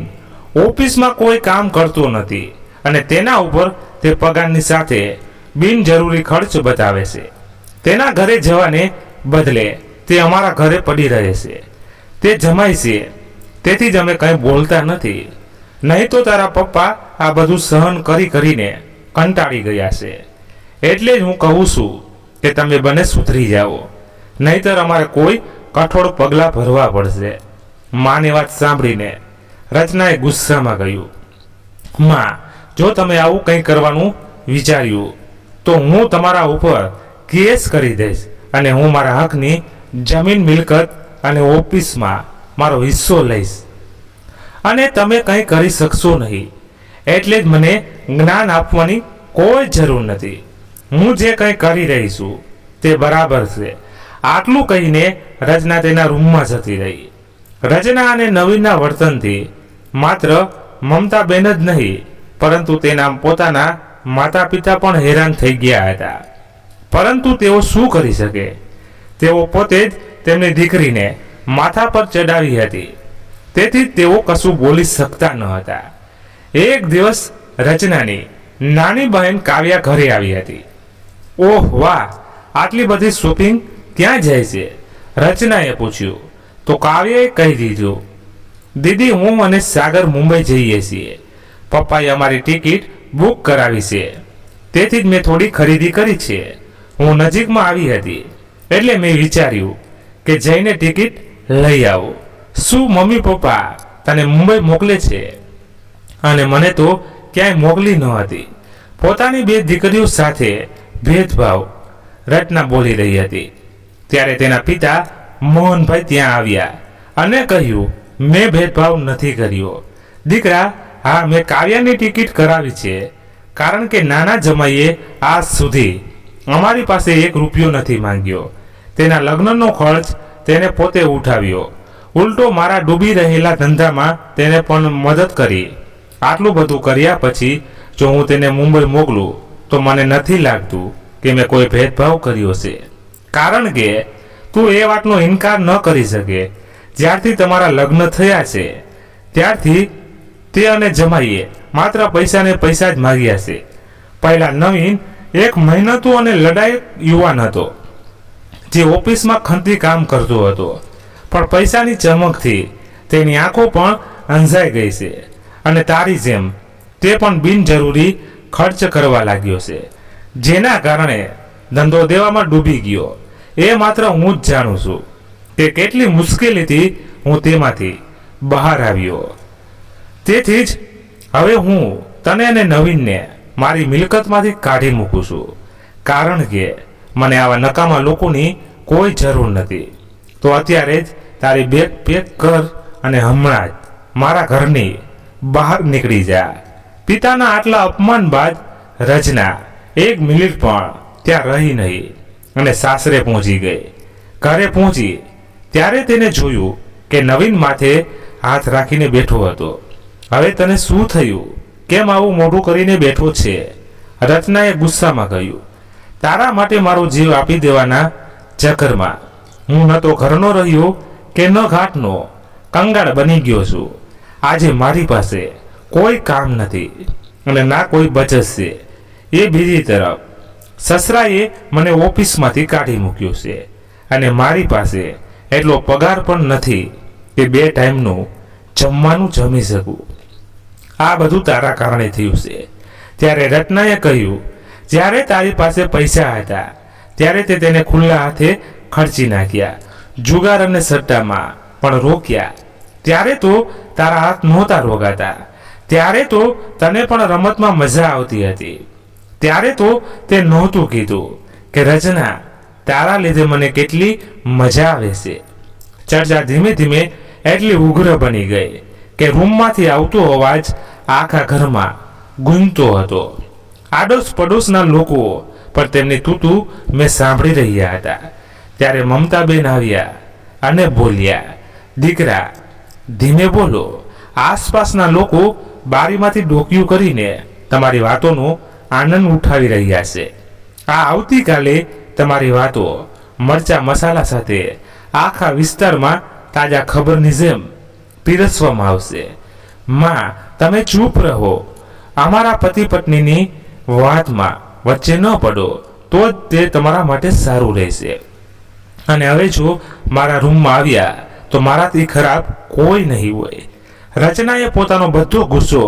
ઓફિસમાં કોઈ કામ કરતો નથી, અને તેના ઉપર તે પગારની સાથે બિનજરૂરી ખર્ચ બતાવે છે. તેના ઘરે જવાને બદલે તે અમારા ઘરે પડી રહે છે. તે જમાઈ છે, તેથી જ અમે કંઈ બોલતા નથી. નહીં તો તારા પપ્પા આ બધું સહન કરી કરીને કંટાળી ગયા છે. એટલે જ હું કહું છું કે તમે બંને સુધરી જાઓ, નહીંતર અમારે કોઈ કઠોળ પગલાં ભરવા પડશે. માની વાત સાંભળીને રચનાએ ગુસ્સામાં કહ્યું, માં, જો તમે આવું કંઈ કરવાનું વિચાર્યું તો હું તમારા ઉપર કેસ કરી દઈશ, અને હું મારા હકની જમીન મિલકત અને ઓફિસમાં મારો હિસ્સો લઈશ, અને તમે કંઈ કરી શકશો નહીં. એટલે જ મને જ્ઞાન આપવાની કોઈ જરૂર નથી. હું જે કંઈ કરી રહી છું તે બરાબર છે. આટલું કહીને રચના તેના રૂમમાં જતી રહી. રચના અને નવીનના વર્તનથી માત્ર મમતાબેન જ નહીં, પરંતુ તેના પોતાના માતા પિતા પણ હેરાન થઈ ગયા હતા. પરંતુ તેઓ શું કરી શકે? તેઓ પોતે જ તેમની દીકરીને માથા પર ચડાવી હતી, તેથી તેઓ કશું બોલી શકતા ન હતા. એક દિવસ રચનાની નાની બહેન કાવ્યા ઘરે આવી હતી. ઓહ વાહ, આટલી બધી શોપિંગ ક્યાં જાય છે? રચનાએ પૂછ્યું તો કાવ્યાએ કહી દીધું, દીદી હું અને સાગર મુંબઈ જઈએ છીએ. પપ્પાએ અમારી ટિકિટ બુક કરાવી છે, તેથી જ મેં થોડી ખરીદી કરી છે. હું નજીકમાં આવી હતી એટલે મેં વિચાર્યું કે જઈને ટિકિટ લઈ આવું. શું મમ્મી પપ્પા તને મુંબઈ મોકલે છે? અને મને તો ક્યાંય મોકલી ન હતી. પોતાની બે દીકરીઓ સાથે ભેદભાવ રચના બોલી રહી હતી. ત્યારે તેના પિતા મોહનભાઈ ત્યાં આવ્યા અને કહ્યું, મેં ભેદભાવ નથી કર્યો દીકરા. હા, મેં કાવ્યાની ટિકિટ કરાવી છે, કારણ કે નાના જમાઈએ આજ સુધી અમારી પાસે 1 રૂપિયો નથી માંગ્યો. તેના લગ્નનો ખર્ચ તેને પોતે ઉઠાવ્યો. ઉલટો મારા ડૂબી રહેલા ધંધામાં તેને પણ મદદ કરી. આટલું બધું કર્યા પછી જો હું તેને મુંબઈ મોકલું તો મને નથી લાગતું કે મેં કોઈ ભેદભાવ કર્યો છે, કારણ કે તું એ વાતનો ઇનકાર ન કરી શકે. જ્યારથી તમારા લગ્ન થયા છે ત્યારથી તે અને જમાઈએ માત્ર પૈસાને પૈસા જ માગ્યા છે. પહેલા નવીન એક મહેનતુ અને લડાયક યુવાન હતો, જે ઓફિસમાં ખંતી કામ કરતો હતો, પણ પૈસાની ચમકથી તેની આંખો પણ અંજાઈ ગઈ છે અને તારી જેમ તે પણ બિનજરૂરી ખર્ચ કરવા લાગ્યો છે, જેના કારણે ધંધો દેવામાં ડૂબી ગયો. એ માત્ર હું જ જાણું છું કે કેટલી મુશ્કેલીથી હું તેમાંથી બહાર આવ્યો. તેથી જ હવે હું તને અને નવીનને મારી મિલકતમાંથી કાઢી મૂકું છું, કારણ કે મને આવા નકામા લોકોની કોઈ જરૂર નથી. તો અત્યારે જ તારી બેગ પેક કર અને હમણાં જ મારા ઘરની બહાર નીકળી જા. પિતાના આટલા અપમાન બાદ રચના 1 મિનિટ પણ ત્યાં રહી નહીં અને સાસરે પહોંચી ગઈ. ઘરે પહોંચી ત્યારે તેને જોયું કે નવીન માથે હાથ રાખીને બેઠો હતો. હવે તને શું થયું? કેમ આવું મોઢું કરીને બેઠો છે? રચનાએ ગુસ્સામાં કહ્યું, તારા માટે મારો જીવ આપી દેવાના ચક્કરમાં હું ન તો ઘરનો રહ્યો કે ન ઘાટનો. કંગાળ બની ગયો છું. આજે મારી પાસે કોઈ કામ નથી અને ના કોઈ બચત છે. એ બીજી તરફ સસરાએ મને ઓફિસમાંથી કાઢી મૂક્યો છે અને મારી પાસે એટલો પગાર પણ નથી કે 2 ટાઈમનું જમવાનું જમી શકું. આ બધું તારા કારણે થયું છે. ત્યારે રત્નાએ કહ્યું, જ્યારે તારી પાસે પૈસા હતા ત્યારે તે તેને ખુલ્લા હાથે ખર્ચી નાખ્યા, જુગાર અને સટ્ટામાં પણ રોક્યા. ત્યારે તો તારા હાથ નહોતા રોકાતા. ત્યારે તો તને પણ રમતમાં મજા આવતી હતી. ત્યારે તો તે નહોતું કીધું કે રચના, તારા લીધે મને કેટલી મજા આવે છે. ચર્ચા ધીમે ધીમે એટલી ઉગ્ર બની ગઈ કે રૂમમાંથી આવતો અવાજ આખા ઘરમાં ગૂંજતો હતો. આડોશ પડોશના લોકો પણ તેમની તૂતું મેં સાંભળી રહ્યા હતા. ત્યારે મમતાબેન આવ્યા અને બોલ્યા, દીકરા ધીમે બોલો. આસપાસના લોકો બારીમાંથી ડોકિયું કરીને તમારી વાતોનો આનંદ ઉઠાવી રહ્યા છે. આ આવતીકાલે તમારી વાતો મરચા મસાલા સાથે આખા વિસ્તારમાં તાજા ખબરની જેમ પીરસવામાં આવશે. માં, તમે ચૂપ રહો. અમારા પતિ પત્નીની વાતમાં વચ્ચે ન પડો તો જ તે તમારા માટે સારું રહેશે. અને હવે જો મારા રૂમમાં આવ્યા તો મારાથી ખરાબ કોઈ નહીં હોય. રચનાએ પોતાનો બધો ગુસ્સો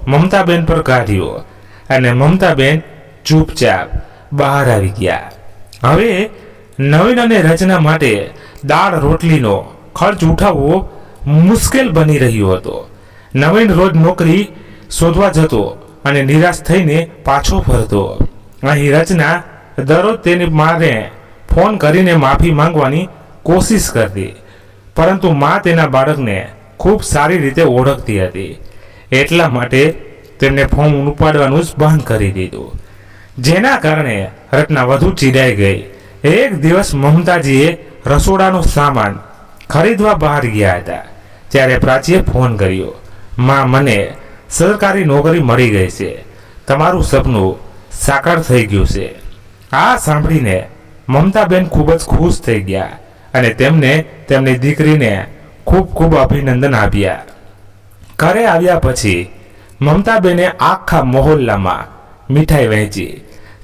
મમતાબેન પર કાઢ્યો અને મમતાબેન ચૂપચાપ બહાર આવી ગયા. હવે નવીન અને રચના માટે દાળ રોટલીનો ખર્ચ ઉઠાવવો મુશ્કેલ બની રહ્યો હતો. નવીન રોજ નોકરી શોધવા જતો અને નિરાશ થઈને પાછો ફરતો. અહીં રચના દરરોજ તેની માને ફોન કરીને માફી માંગવાની કોશિશ કરતી, પરંતુ મા તેના બાળકને ખૂબ સારી રીતે ઓળખતી હતી. એટલા માટે તેમને ફોન ઉપાડવાનું જ બંધ કરી દીધું, જેના કારણે રચના વધુ ચીડાઈ ગઈ. એક દિવસ મમતાજીએ રસોડાનો સામાન ખરીદવા બહાર ગયા હતા. ત્યારે પ્રાચીએ ફોન કર્યો, માં મને સરકારી નોકરી મળી ગઈ છે, તમારું સપનું સાકાર થઈ ગયું છે. આ સાંભળીને મમતાબેન ખૂબ જ ખુશ થઈ ગયા અને તેમને તેમની દીકરીને ખૂબ ખૂબ અભિનંદન આપ્યા. ઘરે આવ્યા પછી મમતાબેને આખા મહોલ્લામાં મીઠાઈ વહેંચી.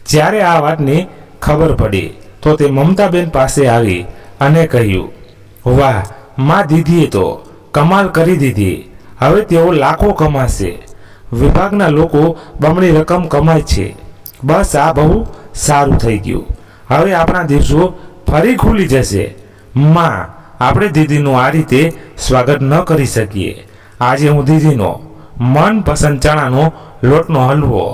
જ્યારે આ વાતની ખબર પડી તો તે મમતાબેન પાસે આવી અને કહ્યું, વાહ, માં દીદીએ તો કમાલ કરી દીધી. હવે તેઓ લાખો કમાશે. વિભાગના લોકો બમણી રકમ કમાય છે. બસ આ બહુ સારું થઈ ગયું. હવે આપણા દિવસો ફરી ખુલી જશે. માં, આપણે દીદીનું આ રીતે સ્વાગત ન કરી શકીએ. આજે હું દીદીનો મનપસંદ ચણાનો લોટનો હલવો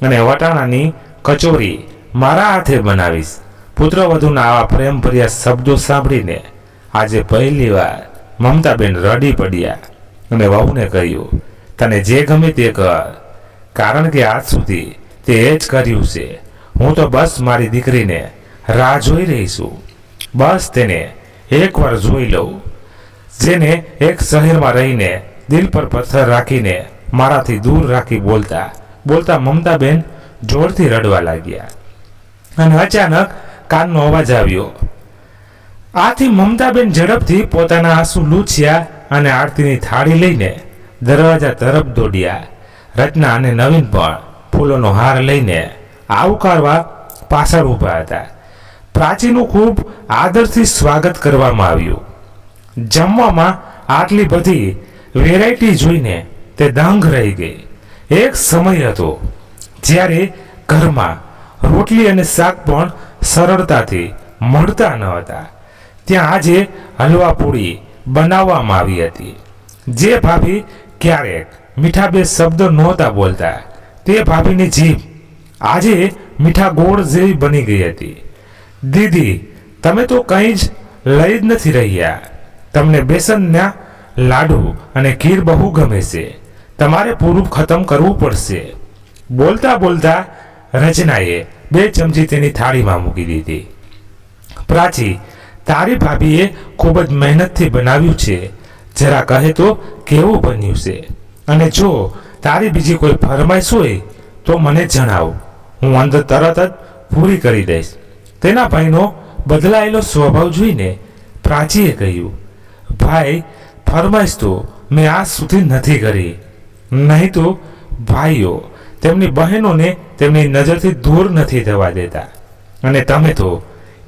અને વટાણાની કચોરી મારા હાથે બનાવીશ. પુત્રવધૂના આવા પ્રેમભર્યા શબ્દો સાંભળીને આજે પહેલીવાર મમતાબેન રડી પડ્યા અને વહુને કહ્યું, તને જે ગમે તે કર, કારણ કે આજ સુધી તે એ જ કર્યું છે. હું તો બસ મારી દીકરીને રાહ જોઈ રહી છું. બસ તેને એકવાર જોઈ લઉં. જેને એક શહેરમાં રહીને દિલ પર પથ્થર રાખીને મારાથી દૂર રાખી બોલતા બોલતા મમતાબેન જોરથી રડવા લાગ્યા અને અચાનક કાનનો અવાજ આવ્યો. આથી મમતાબેન ઝડપથી પોતાના આંસુ લૂછ્યા અને આરતીની થાળી લઈને દરવાજા તરફ દોડ્યા. રચના અને નવીન પણ ફૂલોનો હાર લઈને આવકારવા પાછળ ઊભા હતા. પ્રાચીનું ખૂબ આદરથી સ્વાગત કરવામાં આવ્યું. જમવામાં આટલી બધી વેરાયટી જોઈને તે દંગ રહી ગઈ. એક સમય હતો જ્યારે ઘરમાં રોટલી અને શાક પણ સરળતાથી મળતા ન હતા. ત્યાં આજે હલવા પૂરી બનાવવામાં આવી હતી. જે ભાભી ક્યારેક મીઠા બે શબ્દો નહોતા બોલતા, તે ભાભીની જીભ આજે મીઠા ગોળ જેવી બની ગઈ હતી. દીદી, તમે તો કંઈ જ લઈ જ નથી રહ્યા. તમને બેસનના લાડુ અને ખીર બહુ ગમે છે. તમારે પૂરું ખતમ કરવું પડશે. બોલતા બોલતા રચનાએ 2 ચમચી તેની થાળીમાં મૂકી દીધી. પ્રાચી, તારી ભાભીએ ખૂબ જ મહેનતથી બનાવ્યું છે. જરા કહે તો કેવું બન્યું છે? અને જો તારી બીજી કોઈ ફરમાઈશ હોય તો મને જણાવ. હું અંદર તરત જ પૂરી કરી દઈશ. તેના ભાઈનો બદલાયેલો સ્વભાવ જોઈને પ્રાચીએ કહ્યું, ભાઈ, ફરમાઈશ તો મેં આજ સુધી નથી કરી. નહીં તો ભાઈઓ તેમની બહેનોને તેમની નજરથી દૂર નથી થવા દેતા. અને તમે તો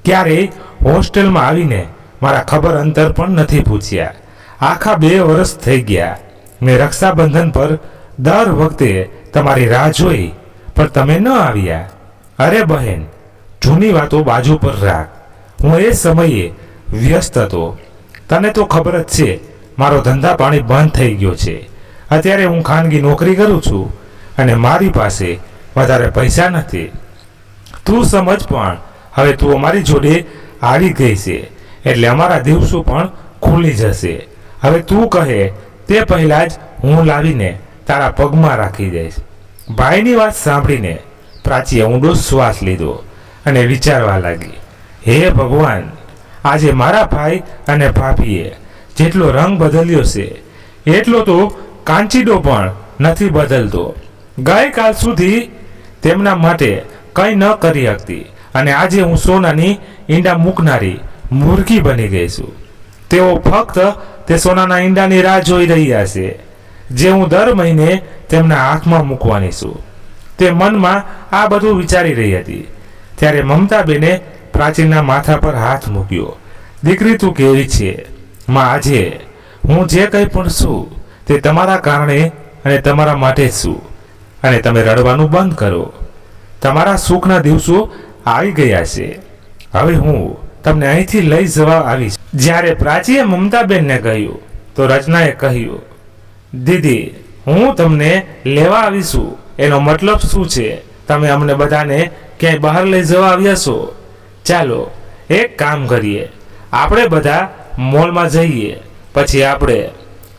ક્યારેય હોસ્ટેલમાં આવીને મારા ખબર અંતર પણ નથી પૂછ્યા. આખા 2 વર્ષ થઈ ગયા. મેં રક્ષાબંધન પર દર વખતે તમારી રાહ જોઈ, પણ તમે ન આવ્યા. અરે બહેન, જૂની વાતો બાજુ પર રાખ. હું એ સમયે વ્યસ્ત હતો. તને તો ખબર જ છે, મારો ધંધા પાણી બંધ થઈ ગયો છે. અત્યારે હું ખાનગી નોકરી કરું છું અને મારી પાસે વધારે પૈસા નથી. તું સમજ, પણ હવે તું અમારી જોડે આવી ગઈ છે એટલે અમારા દિવસો પણ ખુલી જશે. હવે તું કહે તે પહેલાં જ હું લાવીને તારા પગમાં રાખી દઈશ. ભાઈની વાત સાંભળીને પ્રાચીએ ઊંડો શ્વાસ લીધો અને વિચારવા લાગી, હે ભગવાન, આજે મારા ભાઈ અને ભાભીએ જેટલો રંગ બદલ્યો છે એટલો તો કાંચીડો પણ નથી બદલતો. ગઈકાલ સુધી તેમના માટે કંઈ ન કરી શકતી અને આજે હું સોનાની ઈંડા મૂકનારી મુરગી બની ગઈ છું. તેઓ ફક્ત તે સોનાના ઈંડાની રાહ જોઈ રહ્યા છે જે હું દર મહિને તેમના હાથમાં મૂકવાની છું. તે મનમાં આ બધું વિચારી રહી હતી ત્યારે મમતાબેને પ્રાચીના માથા પર હાથ મૂક્યો. દીકરી, તું કેવી છે? માં, આજે હું જે કંઈ પણ છું તે તમારા કારણે અને તમારા માટે જ છું. અને તમે રડવાનું બંધ કરો. તમારા સુખના દિવસો આવી ગયા છે. હવે હું તમને અહીંથી લઈ જવા આવીશ. જ્યારે પ્રાચીએ મમતાબેનને કહ્યું તો રચનાએ કહ્યું, દીદી, હું તમને લેવા આવીશું એનો મતલબ શું છે? તમે અમને બધાને ક્યાંય બહાર લઈ જવા આવ્યા છો? ચાલો એક કામ કરીએ, આપણે બધા મોલમાં જઈએ, પછી આપણે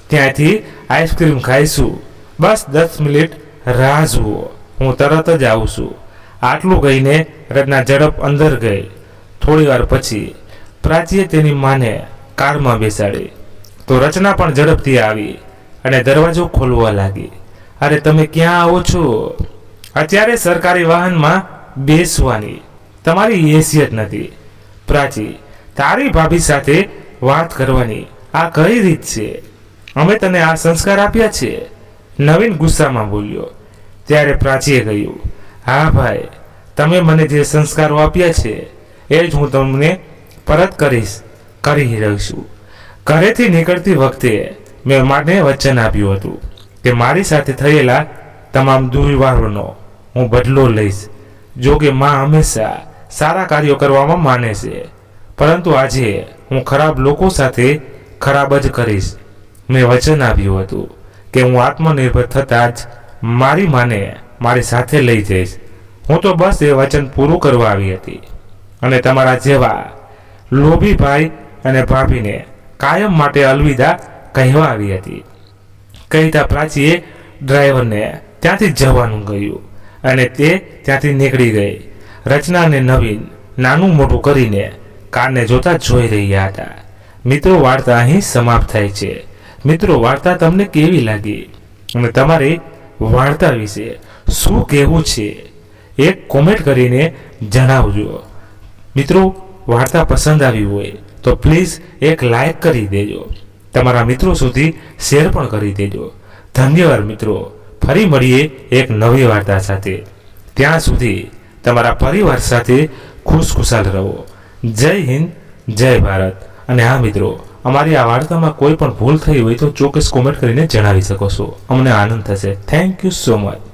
ત્યાંથી આઈસ્ક્રીમ ખાઈશું. બસ 10 મિનિટ રાહ જુઓ, હું તરત જ આવું છું. આટલું કહીને રચના ઝડપ અંદર ગઈ. થોડી વાર પછી પ્રાચીએ તેની માને કારમાં બેસાડી તો રચના પણ ઝડપથી આવી અને દરવાજો ખોલવા લાગી. અરે તમે ક્યાં આવો છો? અત્યારે સરકારી વાહનમાં બેસવાની તમારી હેસિયત નથી. પ્રાચી, તારી ભાભી સાથે વાત કરવાની આ કઈ રીત છે? અમે તને આ સંસ્કાર આપ્યા છે? નવીન ગુસ્સામાં બોલ્યો. ત્યારે પ્રાચીએ કહ્યું, હા ભાઈ, તમે મને જે સંસ્કારો આપ્યા છે એ જ હું તમને પરત કરી રહીશું. ઘરેથી નીકળતી વખતે મેં મને વચન આપ્યું હતું કે મારી સાથે થયેલા તમામ દુર્વ્યવહારોનો હું બદલો લઈશ. જો કે માં હંમેશા સારા કાર્યો કરવામાં માને છે, પરંતુ આજે હું ખરાબ લોકો સાથે ખરાબ જ કરીશ. મેં વચન આપ્યું હતું કે હું આત્મનિર્ભર થતાં જ મારી માને મારી સાથે લઈ જઈશ. હું તો બસ એ વચન પૂરું કરવા આવી હતી અને તમારા જેવા લોભી ભાઈ અને ભાભીને કાયમ માટે અલવિદા કહેવા આવી હતી. કહેતા પ્રાચીએ ડ્રાઈવરને ત્યાંથી જવાનું કહ્યું અને તે ત્યાંથી નીકળી ગઈ. રચના અને નવીન નાનું મોટું કરીને કારને જોતા જોઈ રહ્યા હતા. મિત્રો, વાર્તા અહીં સમાપ્ત થાય છે. મિત્રો, વાર્તા તમને કેવી લાગી અને તમારે વાર્તા વિશે શું કહેવું છે એક કોમેન્ટ કરીને જણાવજો. મિત્રો, વાર્તા પસંદ આવી હોય તો પ્લીઝ એક લાઈક કરી દેજો. તમારા મિત્રો સુધી શેર પણ કરી દેજો. ધન્યવાદ મિત્રો. ફરી મળીએ એક નવી વાર્તા સાથે. ત્યાં સુધી તમારા પરિવાર સાથે ખુશખુશાલ રહો. જય હિન્દ, જય ભારત. અને હા મિત્રો, અમારી આ વાર્તામાં કોઈ પણ ભૂલ થઈ હોય તો ચોક્કસ કોમેન્ટ કરીને જણાવી શકો છો. અમને આનંદ થશે. Thank you so much.